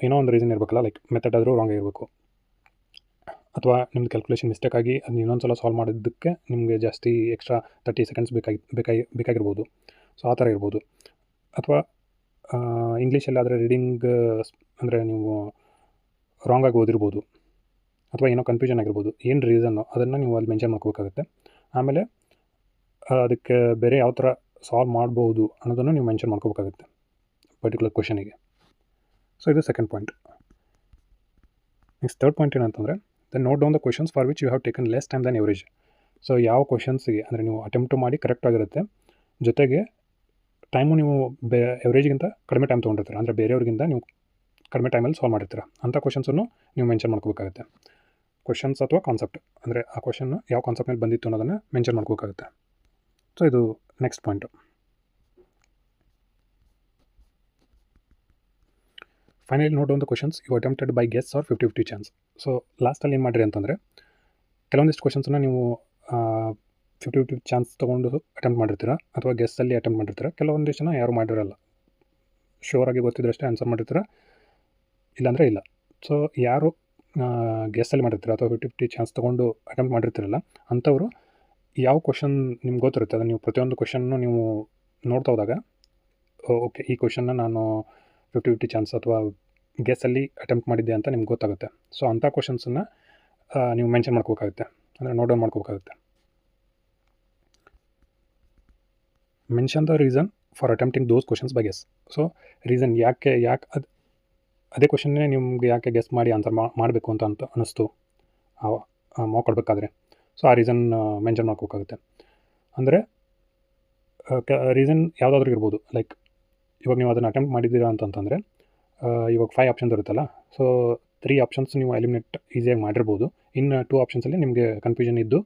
ಏನೋ ಒಂದು ರೀಸನ್ ಇರಬೇಕಲ್ಲ, ಲೈಕ್ ಮೆಥಡ್ ಆದರೂ ರಾಂಗ್ ಆಗಿರಬೇಕು, ಅಥವಾ ನಿಮ್ದು ಕ್ಯಾಲ್ಕುಲೇಷನ್ ಮಿಸ್ಟೇಕ್ ಆಗಿ ಅದನ್ನ ಇನ್ನೊಂದು ಸಲ ಸಾಲ್ವ್ ಮಾಡಿದ್ದಕ್ಕೆ ನಿಮಗೆ ಜಾಸ್ತಿ ಎಕ್ಸ್ಟ್ರಾ 30 ಸೆಕೆಂಡ್ಸ್ ಬೇಕಾಗಿರ್ಬೋದು. ಸೊ ಆ ಥರ ಇರ್ಬೋದು. ಅಥವಾ ಇಂಗ್ಲೀಷಲ್ಲಾದರೆ ರೀಡಿಂಗ್ ಅಂದರೆ ನೀವು ರಾಂಗಾಗಿ ಓದಿರ್ಬೋದು, ಅಥವಾ ಏನೋ ಕನ್ಫ್ಯೂಷನ್ ಆಗಿರ್ಬೋದು. ಏನು ರೀಸನ್ನು ಅದನ್ನು ನೀವು ಅಲ್ಲಿ ಮೆನ್ಷನ್ ಮಾಡ್ಕೋಬೇಕಾಗುತ್ತೆ. ಆಮೇಲೆ ಅದಕ್ಕೆ ಬೇರೆ ಯಾವ ಥರ ಸಾಲ್ವ್ ಮಾಡ್ಬೋದು ಅನ್ನೋದನ್ನು ನೀವು ಮೆನ್ಷನ್ ಮಾಡ್ಕೋಬೇಕಾಗುತ್ತೆ ಪರ್ಟಿಕ್ಯುಲರ್ ಕ್ವಶನಿಗೆ. ಸೊ ಇದು second point. Next third point ಏನಂತಂದರೆ, note down the questions for which you have taken less time than average. So ಯಾವ ಕ್ವಶನ್ಸಿಗೆ ಅಂದರೆ ನೀವು ಅಟೆಂಪ್ಟ್ ಮಾಡಿ ಕರೆಕ್ಟ್ ಆಗಿರುತ್ತೆ, ಜೊತೆಗೆ ಟೈಮು ನೀವು ಎವರೇಜ್ಗಿಂತ ಕಡಿಮೆ ಟೈಮ್ ತೊಗೊಂಡಿರ್ತೀರ, ಅಂದರೆ ಬೇರೆಯವ್ರಿಗಿಂತ ನೀವು ಕಡಿಮೆ ಟೈಮಲ್ಲಿ ಸಾಲ್ವ್ ಮಾಡಿರ್ತೀರ. ಅಂಥ ಕ್ವಶನ್ಸನ್ನು ನೀವು ಮೆನ್ಷನ್ ಮಾಡ್ಕೋಬೇಕಾಗುತ್ತೆ. ಕ್ವಶನ್ಸ್ ಅಥವಾ ಕಾನ್ಸೆಪ್ಟ್, ಅಂದರೆ ಆ ಕ್ವಶನ್ ಯಾವ ಕಾನ್ಸೆಪ್ಟ್ ಮೇಲೆ ಬಂದಿತ್ತು ಅನ್ನೋದನ್ನು ಮೆನ್ಷನ್ ಮಾಡ್ಕೋಬೇಕಾಗುತ್ತೆ. ಸೊ ಇದು next point. Finally note down the questions you attempted by guess or 50-50 chance. So ಲಾಸ್ಟಲ್ಲಿ ಏನು ಮಾಡಿರಿ ಅಂತಂದರೆ, ಕೆಲವೊಂದಿಷ್ಟು ಕ್ವಶನ್ಸನ್ನು ನೀವು 50-50 ಚಾನ್ಸ್ ತೊಗೊಂಡು ಅಟೆಂಪ್ಟ್ ಮಾಡಿರ್ತೀರ ಅಥವಾ ಗೆಸ್ಸಲ್ಲಿ ಅಟೆಂಪ್ಟ್ ಮಾಡಿರ್ತೀರ. ಕೆಲವೊಂದಿಷ್ಟು ಜನ ಯಾರು ಮಾಡಿರಲ್ಲ, ಶೋರಾಗಿ ಗೊತ್ತಿದ್ದರಷ್ಟೇ ಆನ್ಸರ್ ಮಾಡಿರ್ತೀರ, ಇಲ್ಲಾಂದರೆ ಇಲ್ಲ. ಸೊ ಯಾರು ಗೆಸ್ಸಲ್ಲಿ ಮಾಡಿರ್ತೀರ ಅಥವಾ 50-50 ಚಾನ್ಸ್ ತೊಗೊಂಡು ಅಟೆಂಪ್ಟ್ ಮಾಡಿರ್ತೀರಲ್ಲ, ಅಂಥವರು ಯಾವ ಕ್ವಶನ್ ನಿಮ್ಗೆ ಗೊತ್ತಿರುತ್ತೆ ಅದನ್ನು ನೀವು ಪ್ರತಿಯೊಂದು ಕ್ವಶನ್ನು ನೀವು ನೋಡ್ತಾ ಹೋದಾಗ ಓಕೆ ಈ ಕ್ವಶನ್ನ ನಾನು 50-50 ಚಾನ್ಸ್ ಅಥವಾ ಗೆಸ್ಸಲ್ಲಿ ಅಟೆಂಪ್ಟ್ ಮಾಡಿದ್ದೆ ಅಂತ ನಿಮ್ಗೆ ಗೊತ್ತಾಗುತ್ತೆ. ಸೊ ಅಂಥ ಕ್ವಶನ್ಸನ್ನು ನೀವು ಮೆನ್ಷನ್ ಮಾಡ್ಕೋಬೇಕಾಗುತ್ತೆ, ಅಂದರೆ ನೋಟ್ ಡೌನ್ ಮಾಡ್ಕೋಬೇಕಾಗುತ್ತೆ. Mention the reason for attempting those questions by guess. So reason ಯಾಕೆ ಅದೇ ಕ್ವಶನ್ನೇ ನಿಮ್ಗೆ ಯಾಕೆ ಗೆಸ್ ಮಾಡಿ ಆನ್ಸರ್ ಮಾಡಬೇಕು ಅಂತ ಅನ್ನಿಸ್ತು ಮಾರ್ಕ್ ಕೊಡಬೇಕಾದ್ರೆ, ಸೊ ಆ ರೀಸನ್ ಮೆನ್ಷನ್ ಮಾಡ್ಕೋಬೇಕಾಗುತ್ತೆ. ಅಂದರೆ ರೀಸನ್ ಯಾವುದಾದ್ರೂ ಇರ್ಬೋದು. ಲೈಕ್ ಇವಾಗ ನೀವು ಅದನ್ನು ಅಟೆಂಪ್ಟ್ ಮಾಡಿದ್ದೀರಾ ಅಂತಂತಂದರೆ ಇವಾಗ 5 ಆಪ್ಷನ್ಸ್ ಇರುತ್ತಲ್ಲ, ಸೊ 3 ಆಪ್ಷನ್ಸ್ ನೀವು ಎಲಿಮಿನೇಟ್ ಈಸಿಯಾಗಿ ಮಾಡಿರ್ಬೋದು. ಇನ್ನು 2 ಆಪ್ಷನ್ಸಲ್ಲಿ ನಿಮಗೆ ಕನ್ಫ್ಯೂಷನ್ ಇದ್ದು,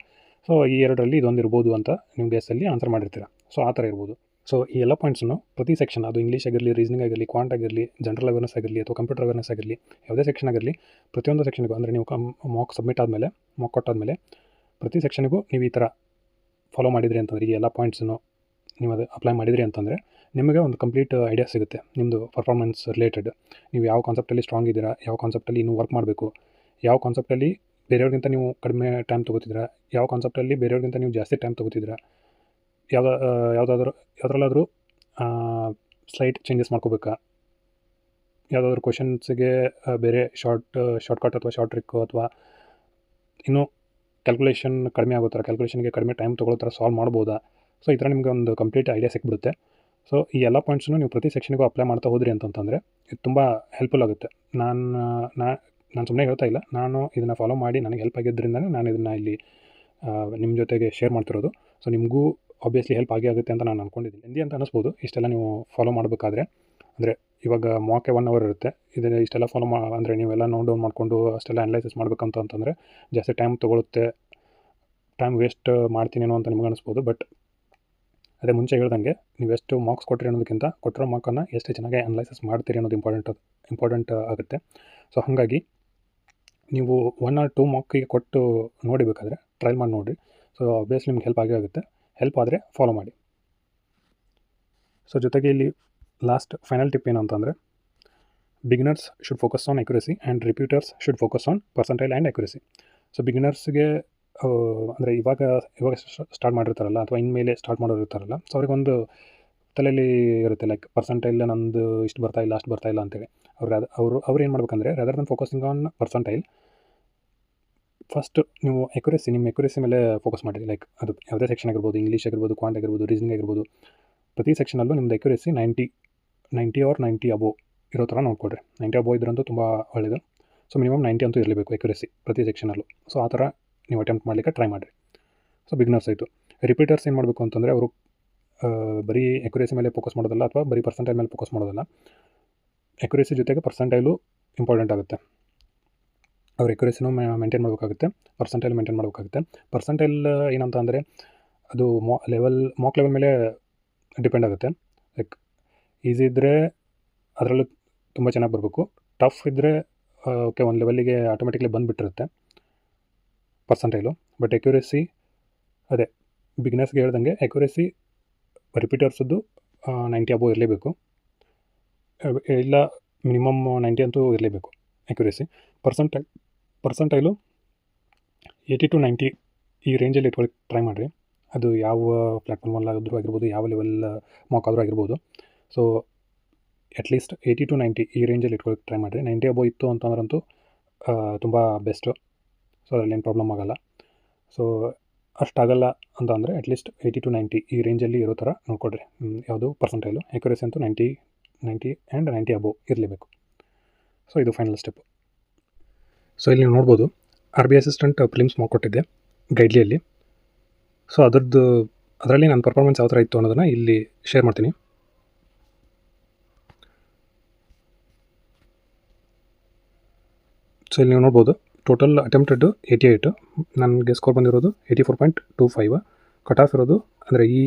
ಸೊ ಈ 2ರಲ್ಲಿ ಇದೊಂದು ಇರ್ಬೋದು ಅಂತ ನೀವು ಗೆಸ್ಸಲ್ಲಿ ಆನ್ಸರ್ ಮಾಡಿರ್ತೀರ. ಸೊ ಆ ಥರ ಇರ್ಬೋದು. ಸೊ ಈ ಎಲ್ಲ ಪಾಯಿಂಟ್ಸನ್ನು ಪ್ರತಿ ಸೆಕ್ಷನ್, ಅದು ಇಂಗ್ಲೀಷ್ ಆಗಿರಲಿ, ರೀಸನಿಂಗ್ ಆಗಿರಲಿ, ಕ್ವಾಂಟ್ ಆಗಿರಲಿ, ಜನರಲ್ ಅವೇರ್ನೆಸ್ ಆಗಿರಲಿ ಅಥವಾ ಕಂಪ್ಯೂಟರ್ ಅವೇರ್ನೆಸ್ ಆಗಿರಲಿ, ಯಾವುದೇ ಸೆಕ್ಷನ್ ಆಗಿರಲಿ, ಪ್ರತಿಯೊಂದು ಸೆಕ್ಷನ್ಗೂ ಅಂದರೆ ನೀವು ಮಾರ್ಕ್ ಸಬ್ಮಿಟ್ ಆದಮೇಲೆ, ಮಾರ್ಕ್ ಕೊಟ್ಟಾದಮೇಲೆ ಪ್ರತಿ ಸೆಕ್ಷನ್ಗೂ ನೀವು ಈ ಥರ ಫಾಲೋ ಮಾಡಿದ್ರಿ ಅಂತಂದರೆ, ಈ ಎಲ್ಲ ಪಾಯಿಂಟ್ಸನ್ನು ನೀವು ಅದು ಅಪ್ಲೈ ಮಾಡಿದ್ರಿ ಅಂತಂದರೆ ನಿಮಗೆ ಒಂದು ಕಂಪ್ಲೀಟ್ ಐಡಿಯಾ ಸಿಗುತ್ತೆ ನಿಮ್ಮದು ಪರ್ಫಾರ್ಮೆನ್ಸ್ ರಿಲೇಟೆಡ್. ನೀವು ಯಾವ ಕಾನ್ಸೆಪ್ಟಲ್ಲಿ ಸ್ಟ್ರಾಂಗ್ ಇದ್ದೀರಾ, ಯಾವ ಕಾನ್ಸೆಪ್ಟಲ್ಲಿ ಇನ್ನೂ ವರ್ಕ್ ಮಾಡಬೇಕು, ಯಾವ ಕಾನ್ಸೆಪ್ಟಲ್ಲಿ ಬೇರೆಯವ್ರಿಗಿಂತ ನೀವು ಕಡಿಮೆ ಟೈಮ್ ತೊಗೋತಿದ್ದೀರಾ, ಯಾವ ಕಾನ್ಸೆಪ್ಟಲ್ಲಿ ಬೇರೆಯವ್ರಿಗಿಂತ ನೀವು ಜಾಸ್ತಿ ಟೈಮ್ ತೊಗೋತಿದ್ದೀರಾ, ಯಾವುದ್ರಲ್ಲಾದರೂ ಸ್ಲೈಟ್ ಚೇಂಜಸ್ ಮಾಡ್ಕೋಬೇಕಾ, ಯಾವುದಾದ್ರೂ ಕ್ವಶನ್ಸಿಗೆ ಬೇರೆ ಶಾರ್ಟ್ಕಟ್ ಅಥವಾ ಶಾರ್ಟ್ ಟ್ರಿಕ್ಕು ಅಥವಾ ಇನ್ನೂ ಕ್ಯಾಲ್ಕುಲೇಷನ್ ಕಡಿಮೆ ಆಗೋ ಥರ, ಕ್ಯಾಲ್ಕುಲೇಷನ್ಗೆ ಕಡಿಮೆ ಟೈಮ್ ತೊಗೊಳ್ಳೋ ಥರ ಸಾಲ್ವ್ ಮಾಡ್ಬೋದಾ. ಸೊ ಈ ಥರ ನಿಮಗೆ ಒಂದು ಕಂಪ್ಲೀಟ್ ಐಡಿಯಾ ಸಿಕ್ಬಿಡುತ್ತೆ. ಸೊ ಈ ಎಲ್ಲ ಪಾಯಿಂಟ್ಸನ್ನು ನೀವು ಪ್ರತಿ ಸೆಕ್ಷನ್ಗೂ ಅಪ್ಲೈ ಮಾಡ್ತಾ ಹೋದ್ರಿ ಅಂತಂತಂದರೆ ಇದು ತುಂಬ ಹೆಲ್ಪ್ಫುಲ್ ಆಗುತ್ತೆ. ನಾನು ಸುಮ್ಮನೆ ಹೇಳ್ತಾ ಇಲ್ಲ, ನಾನು ಇದನ್ನು ಫಾಲೋ ಮಾಡಿ ನನಗೆ ಹೆಲ್ಪ್ ಆಗಿದ್ದರಿಂದನೇ ನಾನು ಇದನ್ನು ಇಲ್ಲಿ ನಿಮ್ಮ ಜೊತೆಗೆ ಶೇರ್ ಮಾಡ್ತಿರೋದು. ಸೊ ನಿಮಗೂ ಆಬ್ವಿಯಸ್ಲಿ ಹೆಲ್ಪ್ ಆಗುತ್ತೆ ಅಂತ ನಾನು ಅಂದ್ಕೊಂಡಿದ್ದೀನಿ. ಹಿಂದಿ ಅಂತ ಅನ್ನಿಸ್ಬೋದು ಇಷ್ಟೆಲ್ಲ ನೀವು ಫಾಲೋ ಮಾಡಬೇಕಾದ್ರೆ. ಅಂದರೆ ಇವಾಗ ಮಾರ್ಕೆ 1 ಅವರ್ ಇರುತ್ತೆ, ಇದನ್ನು ಇಷ್ಟೆಲ್ಲ ಫಾಲೋ ಅಂದರೆ ನೀವೆಲ್ಲ ನೋಟ್ ಡೌನ್ ಮಾಡಿಕೊಂಡು ಅಷ್ಟೆಲ್ಲ ಅನಲೈಸಿಸ್ ಮಾಡಬೇಕಂತಂದರೆ ಜಾಸ್ತಿ ಟೈಮ್ ತೊಗೊಳುತ್ತೆ, ಟೈಮ್ ವೇಸ್ಟ್ ಮಾಡ್ತೀನೇನೋ ಅಂತ ನಿಮ್ಗೆ ಅನಿಸ್ಬೋದು. ಬಟ್ ಅದೇ ಮುಂಚೆ ಹೇಳ್ದಂಗೆ ನೀವು ಎಷ್ಟು ಮಾರ್ಕ್ಸ್ ಕೊಟ್ಟಿರಿ ಅನ್ನೋದಕ್ಕಿಂತ ಕೊಟ್ಟಿರೋ ಮಾರ್ಕನ್ನು ಎಷ್ಟು ಚೆನ್ನಾಗಿ ಅನಲೈಸಿಸ್ ಮಾಡ್ತೀರಿ ಅನ್ನೋದು ಇಂಪಾರ್ಟೆಂಟ್ ಆಗುತ್ತೆ. ಸೊ ಹಾಗಾಗಿ ನೀವು 1 or 2 ಮಾರ್ಕಿಗೆ ಕೊಟ್ಟು ನೋಡಿಬೇಕಾದ್ರೆ ಟ್ರಯಲ್ ಮಾಡಿ ನೋಡಿರಿ. ಸೊ ಆಬ್ವಿಯಸ್ಲಿ ನಿಮ್ಗೆ ಹೆಲ್ಪ್ ಆಗುತ್ತೆ. ಹೆಲ್ಪ್ ಆದರೆ ಫಾಲೋ ಮಾಡಿ. ಸೊ ಜೊತೆಗೆ ಇಲ್ಲಿ ಲಾಸ್ಟ್ ಫೈನಲ್ ಟಿಪ್ ಏನು ಅಂತಂದರೆ, beginners should focus on accuracy and repeaters should focus on percentile and accuracy. So ಬಿಗಿನರ್ಸ್ಗೆ ಅಂದರೆ ಇವಾಗ ಸ್ಟಾರ್ಟ್ ಮಾಡಿರ್ತಾರಲ್ಲ ಅಥವಾ ಇನ್ಮೇಲೆ ಸ್ಟಾರ್ಟ್ ಮಾಡೋರು ಇರ್ತಾರಲ್ಲ, ಸೊ ಅವ್ರಿಗೊಂದು ತಲೆಯಲ್ಲಿ ಇರುತ್ತೆ ಲೈಕ್ ಪರ್ಸೆಂಟೈಲ್ ನಂದು ಇಷ್ಟು ಬರ್ತಾಯಿಲ್ಲ ಅಷ್ಟು ಬರ್ತಾಯಿಲ್ಲ ಅಂತೇಳಿ. ಅವ್ರು ಏನು ಮಾಡ್ಬೇಕಂದ್ರೆ rather than focusing on percentile, first ನೀವು ನಿಮ್ಮ ಅಕ್ಯುರಸಿ ಮೇಲೆ ಫೋಕಸ್ ಮಾಡಿರಿ. ಲೈಕ್ ಅದು ಯಾವುದೇ ಸೆಕ್ಷನ್ ಆಗಿರ್ಬೋದು, ಇಂಗ್ಲೀಷ್ ಆಗಿರ್ಬೋದು, ಕ್ವಾಂಟ್ ಆಗಿರ್ಬೋದು, ರೀಸನಿಂಗ್ ಆಗಿರ್ಬೋದು, ಪ್ರತಿ ಸೆಕ್ಷನಲ್ಲೂ ನಿಮ್ಮದು ಅಕ್ಯುರಸಿ 90 or 90 ಅಬೋವ್ ಇರೋ ಥರ ನೋಡ್ಕೊಡ್ರಿ. 90 ಅಬೋವ್ ಇದ್ರಂತೂ ತುಂಬ ಒಳ್ಳೆಯದು. ಸೊ ಮಿನಿಮಮ್ 90 ಅಂತೂ ಇರಲೇಬೇಕು ಅಕ್ಯುರಸಿ ಪ್ರತಿ ಸೆಕ್ಷನಲ್ಲೂ. ಸೊ ಆ ಥರ ನೀವು ಅಟೆಂಪ್ಟ್ ಮಾಡಲಿಕ್ಕೆ ಟ್ರೈ ಮಾಡಿರಿ. ಸೊ ಬಿಗಿನರ್ಸ್ ಆಯಿತು. ರಿಪೀಟರ್ಸ್ ಏನು ಮಾಡಬೇಕು ಅಂತಂದರೆ, ಅವರು ಬರೀ ಅಕ್ಯುರಸಿ ಮೇಲೆ ಫೋಕಸ್ ಮಾಡೋದಲ್ಲ ಅಥವಾ ಬರೀ ಪರ್ಸೆಂಟೈಲ್ ಮೇಲೆ ಫೋಕಸ್ ಮಾಡೋದಲ್ಲ, ಅಕ್ಯುರಸಿ ಜೊತೆಗೆ ಪರ್ಸೆಂಟೈಲು ಇಂಪಾರ್ಟೆಂಟ್ ಆಗುತ್ತೆ. ಅವ್ರ ಅಕ್ಯುರಸಿನೂ ಮೇಂಟೈನ್ ಮಾಡಬೇಕಾಗುತ್ತೆ, ಪರ್ಸೆಂಟೈಲ್ ಮೇಂಟೈನ್ ಮಾಡಬೇಕಾಗುತ್ತೆ. ಪರ್ಸೆಂಟೈಲ್ ಏನಂತ ಅಂದರೆ ಅದು ಮಾರ್ಕ್ ಲೆವೆಲ್ ಮೇಲೆ ಡಿಪೆಂಡ್ ಆಗುತ್ತೆ. ಲೈಕ್ ಈಸಿ ಇದ್ದರೆ ಅದರಲ್ಲೂ ತುಂಬ ಚೆನ್ನಾಗಿ ಬರಬೇಕು, ಟಫ್ ಇದ್ದರೆ ಓಕೆ ಒಂದು ಲೆವೆಲ್ಲಿಗೆ ಆಟೋಮೆಟಿಕ್ಲಿ ಬಂದುಬಿಟ್ಟಿರುತ್ತೆ ಪರ್ಸೆಂಟೈಲು. ಬಟ್ ಅಕ್ಯುರಸಿ ಅದೇ ಬಿಗಿನರ್ಸ್ಗೆ ಹೇಳ್ದಂಗೆ ಅಕ್ಯುರಸಿ ರಿಪೀಟರ್ಸದ್ದು 90 ಅಬೋವ್ ಇರಲೇಬೇಕು, ಇಲ್ಲ ಮಿನಿಮಮ್ 90 ಅಂತೂ ಇರಲೇಬೇಕು ಅಕ್ಯುರಸಿ. ಪರ್ಸೆಂಟೈಲು 80 to 90 ಈ ರೇಂಜಲ್ಲಿ ಇಟ್ಕೊಳ್ಳಿ ಟ್ರೈ ಮಾಡಿರಿ. ಅದು ಯಾವ ಪ್ಲ್ಯಾಟ್ಫಾರ್ಮಲ್ಲಾದರೂ ಆಗಿರ್ಬೋದು, ಯಾವ ಲೆವೆಲ್ ಮಾರ್ಕ್ ಆದರೂ ಆಗಿರ್ಬೋದು. ಸೊ ಅಟ್ಲೀಸ್ಟ್ 80 to 90 ಈ ರೇಂಜಲ್ಲಿ ಇಟ್ಕೊಳ್ಳಿ ಟ್ರೈ ಮಾಡಿರಿ. 90 ಅಬೋವ್ ಇತ್ತು ಅಂತಂದ್ರಂತೂ ತುಂಬ ಬೆಸ್ಟು. ಸೊ ಅದರಲ್ಲಿ ಏನು ಪ್ರಾಬ್ಲಮ್ ಆಗೋಲ್ಲ. ಸೊ ಅಷ್ಟಾಗಲ್ಲ ಅಂತ ಅಂದರೆ ಅಟ್ಲೀಸ್ಟ್ 80 to 90 ಈ ರೇಂಜಲ್ಲಿ ಇರೋ ಥರ ನೋಡ್ಕೊಡ್ರಿ. ಯಾವುದು ಪರ್ಸೆಂಟೈಲು. ಅಕ್ಯುರಸಿ ಅಂತೂ 90 ಆ್ಯಂಡ್ 90 ಅಬೋವ್ ಇರಲೇಬೇಕು. ಸೊ ಇದು ಫೈನಲ್ ಸ್ಟೆಪ್ಪು. ಸೊ ಇಲ್ಲಿ ನೀವು ನೋಡ್ಬೋದು RBI ಅಸಿಸ್ಟೆಂಟ್ ಪ್ರಿಲಿಮ್ಸ್ ಮಾರ್ಕ್ ಕೊಟ್ಟಿದ್ದೆ ಗೈಡ್ಲಿಯಲ್ಲಿ. ಸೊ ಅದರಲ್ಲಿ ನನ್ನ ಪರ್ಫಾರ್ಮೆನ್ಸ್ ಯಾವ ಥರ ಇತ್ತು ಅನ್ನೋದನ್ನು ಇಲ್ಲಿ ಶೇರ್ ಮಾಡ್ತೀನಿ. ಸೊ ಇಲ್ಲಿ ನೀವು ನೋಡ್ಬೋದು ಟೋಟಲ್ ಅಟೆಂಪ್ಟೆಡ್ 88, ನನಗೆ ಸ್ಕೋರ್ ಬಂದಿರೋದು 84.25. ಕಟ್ ಆಫ್ ಇರೋದು ಅಂದರೆ ಈ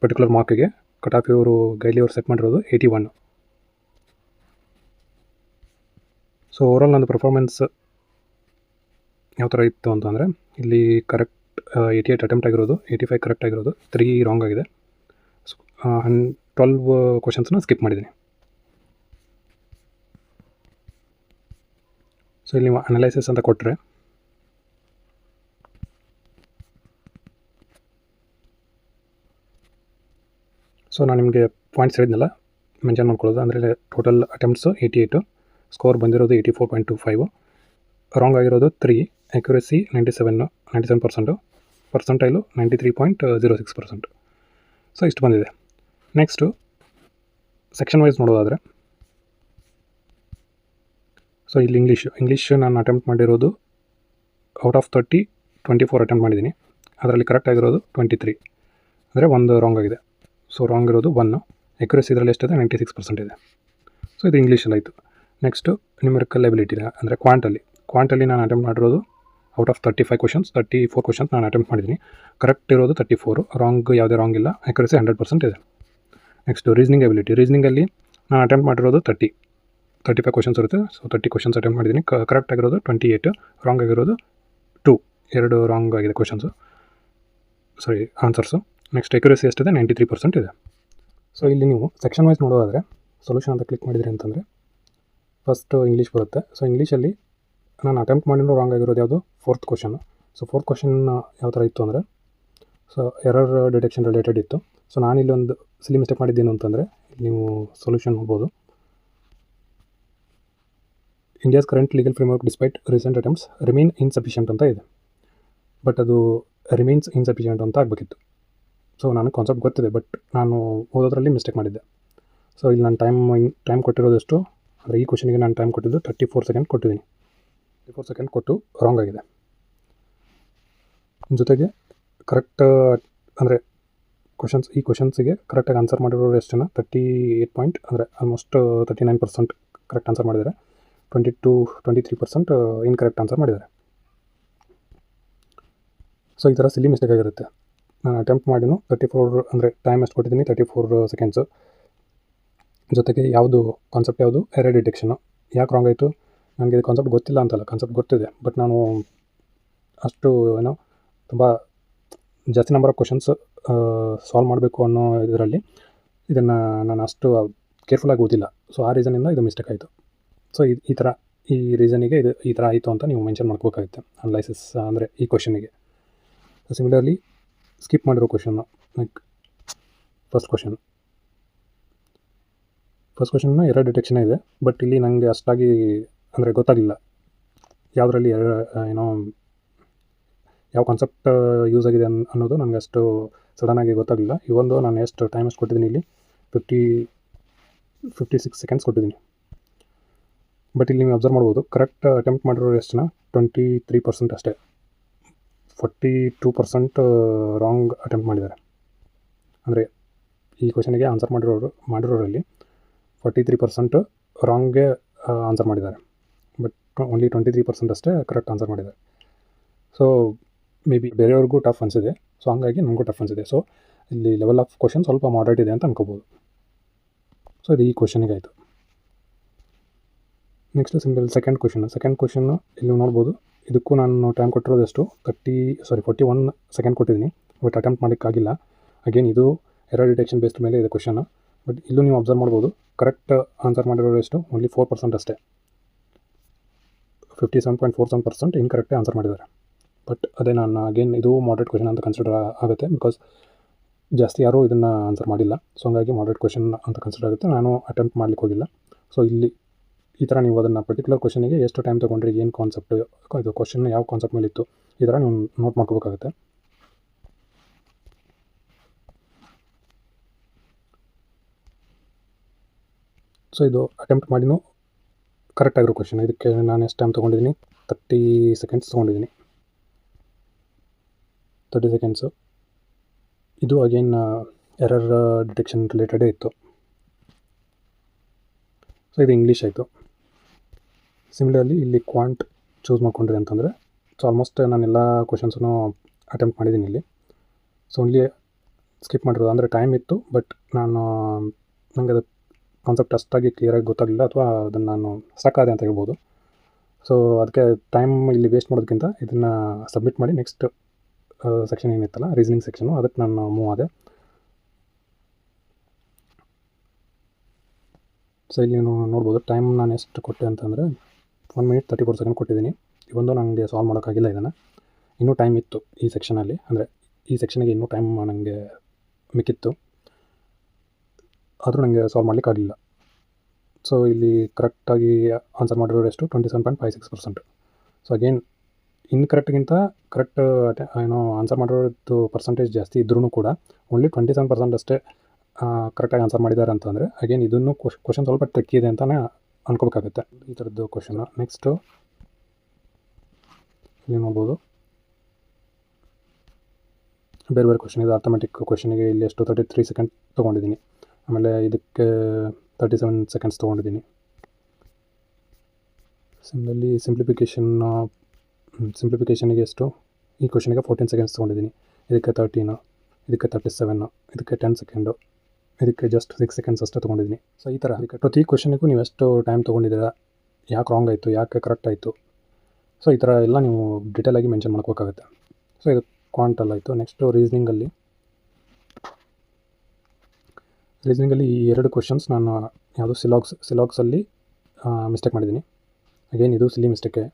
ಪರ್ಟಿಕ್ಯುಲರ್ ಮಾರ್ಕಿಗೆ ಕಟ್ ಆಫ್ ಇವರು ಗೈಡ್ಲಿ ಅವರು ಸೆಟ್ ಮಾಡಿರೋದು 81. ಸೊ ಓವರಾಲ್ ನಂದು ಪರ್ಫಾರ್ಮೆನ್ಸ್ ಯಾವ ಥರ ಇತ್ತು ಅಂತಂದರೆ, ಇಲ್ಲಿ ಕರೆಕ್ಟ್ 88 ಅಟೆಂಪ್ಟ್ ಆಗಿರೋದು, 85 ಕರೆಕ್ಟ್ ಆಗಿರೋದು, 3 ರಾಂಗ್ ಆಗಿದೆ. 12 ಕ್ವಶನ್ಸ್ನ ಸ್ಕಿಪ್ ಮಾಡಿದ್ದೀನಿ. ಸೊ ಇಲ್ಲಿ ಅನಲೈಸಿಸ್ ಅಂತ ಕೊಟ್ಟರೆ, ಸೊ ನಾನು ನಿಮಗೆ ಪಾಯಿಂಟ್ಸ್ ಹೇಳಿದ್ನಲ್ಲ ಮೆನ್ಷನ್ ಮಾಡ್ಕೊಳ್ಳೋದು. ಅಂದರೆ ಟೋಟಲ್ ಅಟೆಂಪ್ಟ್ಸು 88, ಸ್ಕೋರ್ ಬಂದಿರೋದು 84.25, ರಾಂಗ್ ಆಗಿರೋದು 3, ಅಕ್ಯುರಸಿ 97%, ಪರ್ಸೆಂಟೈಲು 93.06%. ಸೊ ಇಷ್ಟು ಬಂದಿದೆ. ನೆಕ್ಸ್ಟು ಸೆಕ್ಷನ್ ವೈಸ್ ನೋಡೋದಾದರೆ, ಸೊ ಇಲ್ಲಿ ಇಂಗ್ಲೀಷ್ ನಾನು ಅಟೆಂಪ್ಟ್ ಮಾಡಿರೋದು ಔಟ್ ಆಫ್ 30 24 ಅಟೆಂಪ್ಟ್ ಮಾಡಿದ್ದೀನಿ. ಅದರಲ್ಲಿ ಕರೆಕ್ಟ್ ಆಗಿರೋದು 23, ಅಂದರೆ ಒಂದು ರಾಂಗ್ ಆಗಿದೆ. ಸೊ ರಾಂಗ್ ಇರೋದು 1. ಅಕ್ಯುರಸಿ ಇದರಲ್ಲಿ ಎಷ್ಟಿದೆ, 96% ಇದೆ. ಸೊ ಇದು ಇಂಗ್ಲೀಷಲ್ಲಿ ಆಯಿತು. ನೆಕ್ಸ್ಟು ನ್ಯೂಮೆರಿಕಲ್ ಎಬಿಲಿಟಿ, ಅಂದರೆ ಕ್ವಾಂಟಲ್ಲಿ ನಾನು ಅಟೆಂಪ್ಟ್ ಮಾಡಿರೋದು ಔಟ್ ಆಫ್ 34 ಕ್ವಶನ್ಸ್ ನಾನು ಅಟೆಂಪ್ಟ್ ಮಾಡಿದ್ದೀನಿ. ಕರೆಕ್ಟ್ ಇರೋದು 34, ರಾಂಗ್ ಯಾವುದೇ ರಾಂಗ್ ಇಲ್ಲ, ಅಕ್ಯುರಸಿ 100% ಇದೆ. ನೆಕ್ಸ್ಟು ರೀಸನಿಂಗ್ ಎಬಿಲಿಟಿ, ರೀಸನಿಂಗಲ್ಲಿ ನಾನು ಅಟೆಂಪ್ಟ್ ಮಾಡಿರೋದು 35 ಕ್ವಶನ್ಸ್ ಇರುತ್ತೆ. ಸೊ 30 ಕ್ವಶನ್ಸ್ ಅಟೆಂಪ್ಟ್ ಮಾಡಿದ್ದೀನಿ. ಕರೆಕ್ಟ್ ಆಗಿರೋದು 28, ರಾಂಗ್ ಆಗಿರೋದು 2 ರಾಂಗ್ ಆಗಿದೆ ಆನ್ಸರ್ಸು. ನೆಕ್ಸ್ಟ್ ಅಕ್ಯುರಸಿ ಎಷ್ಟಿದೆ, 93% ಇದೆ. ಸೊ ಇಲ್ಲಿ ನೀವು ಸೆಕ್ಷನ್ ವೈಸ್ ನೋಡೋದಾದರೆ, ಸೊಲ್ಯೂಷನ್ ಅಂತ ಕ್ಲಿಕ್ ಮಾಡಿದ್ರಿ ಅಂತಂದರೆ ಫಸ್ಟು ಇಂಗ್ಲೀಷ್ ಬರುತ್ತೆ. ಸೊ ಇಂಗ್ಲೀಷಲ್ಲಿ ನಾನು ಅಟೆಂಪ್ಟ್ ಮಾಡಿರೋ ರಾಂಗ್ ಆಗಿರೋದು ಯಾವುದು, 4th question. So 4th question ಯಾವ ಥರ ಇತ್ತು ಅಂದರೆ, ಸೊ ಎರರ್ ಡಿಟೆಕ್ಷನ್ ರಿಲೇಟೆಡ್ ಇತ್ತು. ಸೊ ನಾನಿಲ್ಲಿ ಒಂದು ಸಿಲಿ ಮಿಸ್ಟೇಕ್ ಮಾಡಿದ್ದೇನು ಅಂತಂದರೆ, ನೀವು ಸೊಲ್ಯೂಷನ್ ನೋಡ್ಬೋದು. India's current legal framework despite recent attempts remain insufficient ಅಂತ ಇದೆ. ಬಟ್ ಅದು ರಿಮೈನ್ಸ್ ಇನ್ಸಫಿಷಿಯೆಂಟ್ ಅಂತ ಆಗಬೇಕಿತ್ತು. ಸೊ ನನಗೆ ಕಾನ್ಸೆಪ್ಟ್ ಗೊತ್ತಿದೆ, ಬಟ್ ನಾನು ಓದೋದ್ರಲ್ಲಿ ಮಿಸ್ಟೇಕ್ ಮಾಡಿದ್ದೆ. ಸೊ ಇಲ್ಲಿ ನಾನು ಟೈಮ್ ಕೊಟ್ಟಿರೋದಷ್ಟು, ಅಂದರೆ ಈ ಕ್ವಶನಿಗೆ ನಾನು ಟೈಮ್ ಕೊಟ್ಟಿದ್ದು 34 ಸೆಕೆಂಡ್ ಕೊಟ್ಟಿದ್ದೀನಿ. 34 ಸೆಕೆಂಡ್ ಕೊಟ್ಟು ರಾಂಗ್ ಆಗಿದೆ. ಜೊತೆಗೆ ಕರೆಕ್ಟ್ ಅಂದರೆ ಈ ಕ್ವಶನ್ಸಿಗೆ ಕರೆಕ್ಟಾಗಿ ಆನ್ಸರ್ ಮಾಡಿರೋರು ಎಷ್ಟು ಜನ, 38 ಪಾಯಿಂಟ್, ಅಂದರೆ ಆಲ್ಮೋಸ್ಟ್ 39% ಕರೆಕ್ಟ್ ಆನ್ಸರ್ ಮಾಡಿದ್ದಾರೆ. 23% ಇನ್ಕರೆಕ್ಟ್ ಆನ್ಸರ್ ಮಾಡಿದ್ದಾರೆ. ಸೊ ಈ ಥರ ಸಿಲಿ ಮಿಸ್ಟೇಕ್ ಆಗಿರುತ್ತೆ. ನಾನು ಅಟೆಂಪ್ಟ್ ಮಾಡಿನೂ 34, ಅಂದರೆ ಟೈಮ್ ಎಷ್ಟು ಕೊಟ್ಟಿದ್ದೀನಿ, 34 ಸೆಕೆಂಡ್ಸು. ಜೊತೆಗೆ ಕಾನ್ಸೆಪ್ಟ್ ಯಾವುದು, ಎರರ್ ಡಿಟೆಕ್ಷನು. ಯಾಕೆ ರಾಂಗ್ ಆಯಿತು, ನನಗೆ ಇದು ಕಾನ್ಸೆಪ್ಟ್ ಗೊತ್ತಿಲ್ಲ ಅಂತಲ್ಲ, ಕಾನ್ಸೆಪ್ಟ್ ಗೊತ್ತಿದೆ. ಬಟ್ ನಾನು ಅಷ್ಟು ತುಂಬ ಜಾಸ್ತಿ ನಂಬರ್ ಆಫ್ ಕ್ವಶನ್ಸ್ ಸಾಲ್ವ್ ಮಾಡಬೇಕು ಅನ್ನೋ ಇದರಲ್ಲಿ ಇದನ್ನು ನಾನು ಅಷ್ಟು ಕೇರ್ಫುಲ್ಲಾಗಿ ಓದಿಲ್ಲ. ಸೊ ಆ ರೀಸನಿಂದ ಇದು ಮಿಸ್ಟೇಕ್ ಆಯಿತು. ಸೊ ಈ ರೀಸನಿಗೆ ಈ ಥರ ಆಯಿತು ಅಂತ ನೀವು ಮೆನ್ಷನ್ ಮಾಡ್ಕೋಬೇಕಾಗುತ್ತೆ ಅನಲೈಸಿಸ್, ಅಂದರೆ ಈ ಕ್ವಶನಿಗೆ. ಸಿಮಿಲರ್ಲಿ ಸ್ಕಿಪ್ ಮಾಡಿರೋ ಕ್ವಶನ್ನು, ಲೈಕ್ ಫಸ್ಟ್ ಕ್ವಶನ್ನ ಎರರ್ ಡಿಟೆಕ್ಷನ್ ಇದೆ. ಬಟ್ ಇಲ್ಲಿ ನನಗೆ ಅಷ್ಟಾಗಿ ಅಂದರೆ ಗೊತ್ತಾಗಲಿಲ್ಲ ಯಾವುದರಲ್ಲಿ ಯಾವ ಕಾನ್ಸೆಪ್ಟ್ ಯೂಸ್ ಆಗಿದೆ ಅನ್ನೋದು ನನಗೆ ಅಷ್ಟು ಸಡನ್ನಾಗಿ ಗೊತ್ತಾಗಲಿಲ್ಲ. ಇವೊಂದು ನಾನು ಎಷ್ಟು ಕೊಟ್ಟಿದ್ದೀನಿ ಇಲ್ಲಿ, 56 ಸೆಕೆಂಡ್ಸ್ ಕೊಟ್ಟಿದ್ದೀನಿ. ಬಟ್ ಇಲ್ಲಿ ನೀವು ಅಬ್ಸರ್ವ್ ಮಾಡ್ಬೋದು, ಕರೆಕ್ಟ್ ಅಟೆಂಪ್ಟ್ ಮಾಡಿರೋರು ಎಷ್ಟು ಜನ, 23% ಅಷ್ಟೇ. 42% ರಾಂಗ್ ಅಟೆಂಪ್ಟ್ ಮಾಡಿದ್ದಾರೆ. ಅಂದರೆ ಈ ಕ್ವಶನಿಗೆ ಆನ್ಸರ್ ಮಾಡಿರೋರಲ್ಲಿ 43% ರಾಂಗ್ಗೆ ಆನ್ಸರ್ ಮಾಡಿದ್ದಾರೆ. ಬಟ್ ಓನ್ಲಿ 23% ಅಷ್ಟೇ ಕರೆಕ್ಟ್ ಆನ್ಸರ್ ಮಾಡಿದ್ದಾರೆ. ಸೊ ಮೇ ಬಿ ಬೇರೆಯವ್ರಿಗೂ ಟಫ್ ಅನಿಸಿದೆ, ಸೊ ಹಂಗಾಗಿ ನನಗೂ ಟಫ್ ಅನಿಸಿದೆ. ಸೊ ಇಲ್ಲಿ ಲೆವೆಲ್ ಆಫ್ ಕ್ವಶನ್ ಸ್ವಲ್ಪ ಮಾಡ್ರೇಟ್ ಇದೆ ಅಂತ ಅನ್ಕೋಬೋದು. ಸೊ ಇದು ಈ ಕ್ವಶನಿಗೆ ಆಯಿತು. ನೆಕ್ಸ್ಟ್ ಸೆಕೆಂಡ್ ಕ್ವಶನ್ನು ಇಲ್ಲಿ ನೋಡ್ಬೋದು. ಇದಕ್ಕೂ ನಾನು ಟೈಮ್ ಕೊಟ್ಟಿರೋದು ಎಷ್ಟು, 41 ಸೆಕೆಂಡ್ ಕೊಟ್ಟಿದ್ದೀನಿ. ಬಟ್ ಅಟೆಂಪ್ಟ್ ಮಾಡೋಕ್ಕಾಗಿಲ್ಲ. ಅಗೇನ್ ಇದು ಎರರ್ ಡಿಟೆಕ್ಷನ್ ಬೇಸ್ಡ್ ಮೇಲೆ ಇದೆ ಕ್ವಶನ್. ಬಟ್ ಇಲ್ಲೂ ನೀವು ಅಬ್ಸರ್ವ್ ಮಾಡ್ಬೋದು, ಕರೆಕ್ಟ್ ಆನ್ಸರ್ ಮಾಡಿರೋದು ಎಷ್ಟು, ಓನ್ಲಿ 4% ಅಷ್ಟೇ. 57.47% ಇನ್ಕರೆಕ್ಟೇ ಆನ್ಸರ್ ಮಾಡಿದ್ದಾರೆ. ಬಟ್ ಅದೇ ನಾನು ಅಗೇನ್ ಇದು ಮಾಡ್ರೇಟ್ ಕ್ವಶನ್ ಅಂತ ಕನ್ಸಿಡರ್ ಆಗುತ್ತೆ, ಬಿಕಾಸ್ ಜಾಸ್ತಿ ಯಾರೂ ಇದನ್ನು ಆನ್ಸರ್ ಮಾಡಿಲ್ಲ. ಸೊ ಹಂಗಾಗಿ ಮಾಡ್ರೇಟ್ ಕ್ವಶನ್ ಅಂತ ಕನ್ಸಿಡರ್ ಆಗುತ್ತೆ. ನಾನು ಅಟೆಂಪ್ಟ್ ಮಾಡ್ಲಿಕ್ಕೆ ಹೋಗಿಲ್ಲ. ಸೊ ಇಲ್ಲಿ ಈ ಥರ ನೀವು ಅದನ್ನು ಪರ್ಟಿಕ್ಯುಲರ್ ಕ್ವಶನಿಗೆ ಎಷ್ಟು ಟೈಮ್ ತೊಗೊಂಡ್ರಿ, ಏನು ಕಾನ್ಸೆಪ್ಟ್, ಇದು ಕ್ವಶನ್ ಯಾವ ಕಾನ್ಸೆಪ್ಟ್ ಮೇಲೆ ಇತ್ತು, ಈ ಥರ ನೀವು ನೋಟ್ ಮಾಡ್ಕೋಬೇಕಾಗುತ್ತೆ. ಸೊ ಇದು ಅಟೆಂಪ್ಟ್ ಮಾಡಿನೂ ಕರೆಕ್ಟ್ ಆಗಿರೋ ಕ್ವಶನ್. ಇದಕ್ಕೆ ನಾನು ಎಷ್ಟು ಟೈಮ್ ತೊಗೊಂಡಿದ್ದೀನಿ, 30 ಸೆಕೆಂಡ್ಸ್ ತೊಗೊಂಡಿದ್ದೀನಿ. 30 ಸೆಕೆಂಡ್ಸು. ಇದು ಅಗೇನ್ ಎರರ್ ಡಿಟೆಕ್ಷನ್ ರಿಲೇಟೆಡೇ ಇತ್ತು. ಸೊ ಇದು ಇಂಗ್ಲೀಷ್ ಆಯಿತು. ಸಿಮಿಲರ್ಲಿ ಇಲ್ಲಿ ಕ್ವಾಂಟ್ ಚೂಸ್ ಮಾಡ್ಕೊಂಡ್ರಿ ಅಂತಂದರೆ, ಸೊ ಆಲ್ಮೋಸ್ಟ್ ನಾನೆಲ್ಲ ಕ್ವಶನ್ಸನ್ನು ಅಟೆಂಪ್ಟ್ ಮಾಡಿದ್ದೀನಿ ಇಲ್ಲಿ. ಸೊ ಓನ್ಲಿ ಸ್ಕಿಪ್ ಮಾಡಿರೋದು ಅಂದರೆ ಟೈಮ್ ಇತ್ತು, ಬಟ್ ನನಗೆ ಅದು ಕಾನ್ಸೆಪ್ಟ್ ಅಷ್ಟಾಗಿ ಕ್ಲಿಯರಾಗಿ ಗೊತ್ತಾಗಲಿಲ್ಲ, ಅಥವಾ ಅದನ್ನು ನಾನು ಸ್ಟಕ್ ಆದೆ ಅಂತ ಹೇಳ್ಬೋದು. ಸೊ ಅದಕ್ಕೆ ಟೈಮ್ ಇಲ್ಲಿ ವೇಸ್ಟ್ ಮಾಡೋದಕ್ಕಿಂತ ಇದನ್ನು ಸಬ್ಮಿಟ್ ಮಾಡಿ ನೆಕ್ಸ್ಟ್ ಸೆಕ್ಷನ್ ಏನಿತ್ತಲ್ಲ ರೀಸನಿಂಗ್ ಸೆಕ್ಷನು ಅದಕ್ಕೆ ನಾನು ಮೂವ್ ಆದೆ. ಸೊ ಇಲ್ಲಿ ನೀವು ನೋಡ್ಬೋದು ಟೈಮ್ ನಾನು ಎಷ್ಟು ಕೊಟ್ಟೆ ಅಂತಂದರೆ 1 minute 34 seconds ಕೊಟ್ಟಿದ್ದೀನಿ. ಇವೊಂದು ನನಗೆ ಸಾಲ್ವ್ ಮಾಡೋಕ್ಕಾಗಿಲ್ಲ. ಇದನ್ನು ಇನ್ನೂ ಟೈಮ್ ಇತ್ತು ಈ ಸೆಕ್ಷನಲ್ಲಿ, ಅಂದರೆ ಈ ಸೆಕ್ಷನಿಗೆ ಇನ್ನೂ ಟೈಮ್ ನನಗೆ ಮಿಕ್ಕಿತ್ತು, ಆದರೂ ನನಗೆ ಸಾಲ್ವ್ ಮಾಡಲಿಕ್ಕಾಗಲಿಲ್ಲ. ಸೊ ಇಲ್ಲಿ ಕರೆಕ್ಟಾಗಿ ಆನ್ಸರ್ ಮಾಡಿರೋರು ಎಷ್ಟು 27.56%. ಸೊ ಅಗೇನ್ ಇನ್ಕರೆಕ್ಟ್ಗಿಂತ ಕರೆಕ್ಟ್ ಆನ್ಸರ್ ಮಾಡಿರೋದು ಪರ್ಸೆಂಟೇಜ್ ಜಾಸ್ತಿ ಇದ್ರೂ ಕೂಡ ಓನ್ಲಿ 27% ಅಷ್ಟೇ ಕರೆಕ್ಟಾಗಿ ಆನ್ಸರ್ ಮಾಡಿದ್ದಾರೆ ಅಂತಂದರೆ ಅಗೇನ್ ಇದನ್ನು ಕ್ವಶನ್ ಸ್ವಲ್ಪ ಟ್ರಿಕ್ಕಿ ಇದೆ ಅಂತಲೇ ಅನ್ಕೋಬೇಕಾಗುತ್ತೆ ಈ ಥರದ್ದು ಕ್ವಶನ್. ನೆಕ್ಸ್ಟು ಇಲ್ಲಿ ನೋಡ್ಬೋದು ಬೇರೆ ಬೇರೆ ಕ್ವಶನ್ ಇದೆ. ಅರ್ಥಮೆಟಿಕ್ ಕ್ವಶನಿಗೆ ಇಲ್ಲಿ ಎಷ್ಟು 33 seconds ತೊಗೊಂಡಿದ್ದೀನಿ. ಆಮೇಲೆ ಇದಕ್ಕೆ 37 seconds ತೊಗೊಂಡಿದ್ದೀನಿ. ಸಿಮಿಲರ್ಲಿ ಸಿಂಪ್ಲಿಫಿಕೇಷನಿಗೆ ಎಷ್ಟು ಈ ಕ್ವಶನಿಗೆ 14 seconds ತೊಗೊಂಡಿದ್ದೀನಿ. ಇದಕ್ಕೆ 13, ಇದಕ್ಕೆ 37, ಇದಕ್ಕೆ 10 seconds, ಇದಕ್ಕೆ ಜಸ್ಟ್ 6 seconds ಅಷ್ಟೇ ತೊಗೊಂಡಿದ್ದೀನಿ. ಸೊ ಈ ಥರ ಅದಕ್ಕೆ ಪ್ರತಿ ಕ್ವಶನಿಗೂ ನೀವು ಎಷ್ಟು ಟೈಮ್ ತೊಗೊಂಡಿದ್ದೀರಾ, ಯಾಕೆ ರಾಂಗ್ ಆಯಿತು, ಯಾಕೆ ಕರೆಕ್ಟ್ ಆಯಿತು, ಸೊ ಈ ಥರ ಎಲ್ಲ ನೀವು ಡಿಟೇಲಾಗಿ ಮೆನ್ಷನ್ ಮಾಡ್ಕೋಬೇಕಾಗುತ್ತೆ. ಸೊ ಇದು ಕ್ವಾಂಟಲ್ ಆಯಿತು. ನೆಕ್ಸ್ಟು ರೀಸನಿಂಗಲ್ಲಿ ಈ 2 ಕ್ವಶನ್ಸ್ ನಾನು ಯಾವುದು ಸಿಲಾಕ್ಸಲ್ಲಿ ಮಿಸ್ಟೇಕ್ ಮಾಡಿದ್ದೀನಿ. ಅಗೇನ್ ಇದು ಸಿಲಿ ಮಿಸ್ಟೇಕೆ.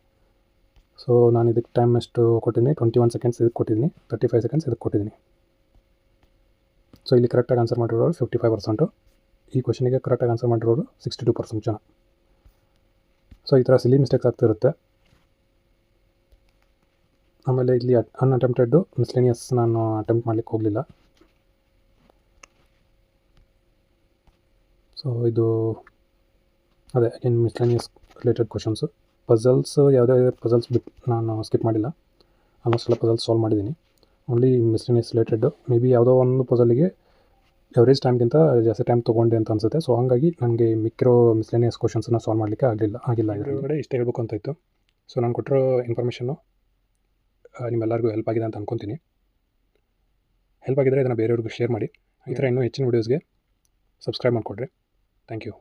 ಸೊ ನಾನು ಇದಕ್ಕೆ ಟೈಮ್ ಎಷ್ಟು ಕೊಟ್ಟಿದ್ದೀನಿ 21 seconds ಇದಕ್ಕೆ ಕೊಟ್ಟಿದ್ದೀನಿ, 35 seconds ಇದಕ್ಕೆ ಕೊಟ್ಟಿದ್ದೀನಿ. ಸೊ ಇಲ್ಲಿ ಕರೆಕ್ಟಾಗಿ ಆನ್ಸರ್ ಮಾಡಿರೋರು 55%, ಈ ಕ್ವಶನಿಗೆ ಕರೆಕ್ಟಾಗಿ ಆನ್ಸರ್ ಮಾಡಿರೋರು 62% ಜನ. ಸೊ ಈ ಥರ ಸಿಲಿ ಮಿಸ್ಟೇಕ್ಸ್ ಆಗ್ತಿರುತ್ತೆ. ಆಮೇಲೆ ಇಲ್ಲಿ ಅನ್ಅಟೆಂಪ್ಟೆಡ್ಡು ಮಿಸ್ಲೇನಿಯಸ್ ನಾನು ಅಟೆಂಪ್ಟ್ ಮಾಡಲಿಕ್ಕೆ ಹೋಗಲಿಲ್ಲ. ಸೊ ಇದು ಅದೇ again miscellaneous related questions. Puzzles ಯಾವುದೇ ಪಝಲ್ಸ್ ಬಿಟ್ಟು ನಾನು ಸ್ಕಿಪ್ ಮಾಡಿಲ್ಲ, ಆಲ್ಮೋಸ್ಟ್ ಎಲ್ಲ ಪಝಲ್ಸ್ ಸಾಲ್ವ್ ಮಾಡಿದ್ದೀನಿ. Only miscellaneous related may be ಯಾವುದೋ ಒಂದು ಪಝಲಿಗೆ ಎವರೇಜ್ ಟೈಮ್ಗಿಂತ ಜಾಸ್ತಿ ಟೈಮ್ ತೊಗೊಂಡೆ ಅಂತ ಅನಿಸುತ್ತೆ. ಸೊ ಹಾಗಾಗಿ ನನಗೆ ಮಿಕ್ಕಿರೋ ಮಿಸ್ಲೇನಿಯಸ್ ಕ್ವಶನ್ಸನ್ನು ಸಾಲ್ವ್ ಮಾಡಲಿಕ್ಕೆ ಆಗಿಲ್ಲ. ಇದರೊಳಗಡೆ ಇಷ್ಟೇ ಹೇಳ್ಬೇಕು ಅಂತ ಇತ್ತು. ಸೊ ನಾನು ಕೊಟ್ಟಿರೋ ಇನ್ಫಾರ್ಮೇಷನ್ನು ನಿಮ್ಮೆಲ್ಲರಿಗೂ ಹೆಲ್ಪ್ ಆಗಿದೆ ಅಂತ ಅಂದ್ಕೊತೀನಿ. ಹೆಲ್ಪ್ ಆಗಿದ್ದರೆ ಇದನ್ನು ಬೇರೆಯವ್ರಿಗೂ ಶೇರ್ ಮಾಡಿ. ಈ ಥರ ಇನ್ನೂ ಹೆಚ್ಚಿನ ವೀಡಿಯೋಸ್ಗೆ ಸಬ್ಸ್ಕ್ರೈಬ್ ಮಾಡಿಕೊಡ್ರಿ. Thank you.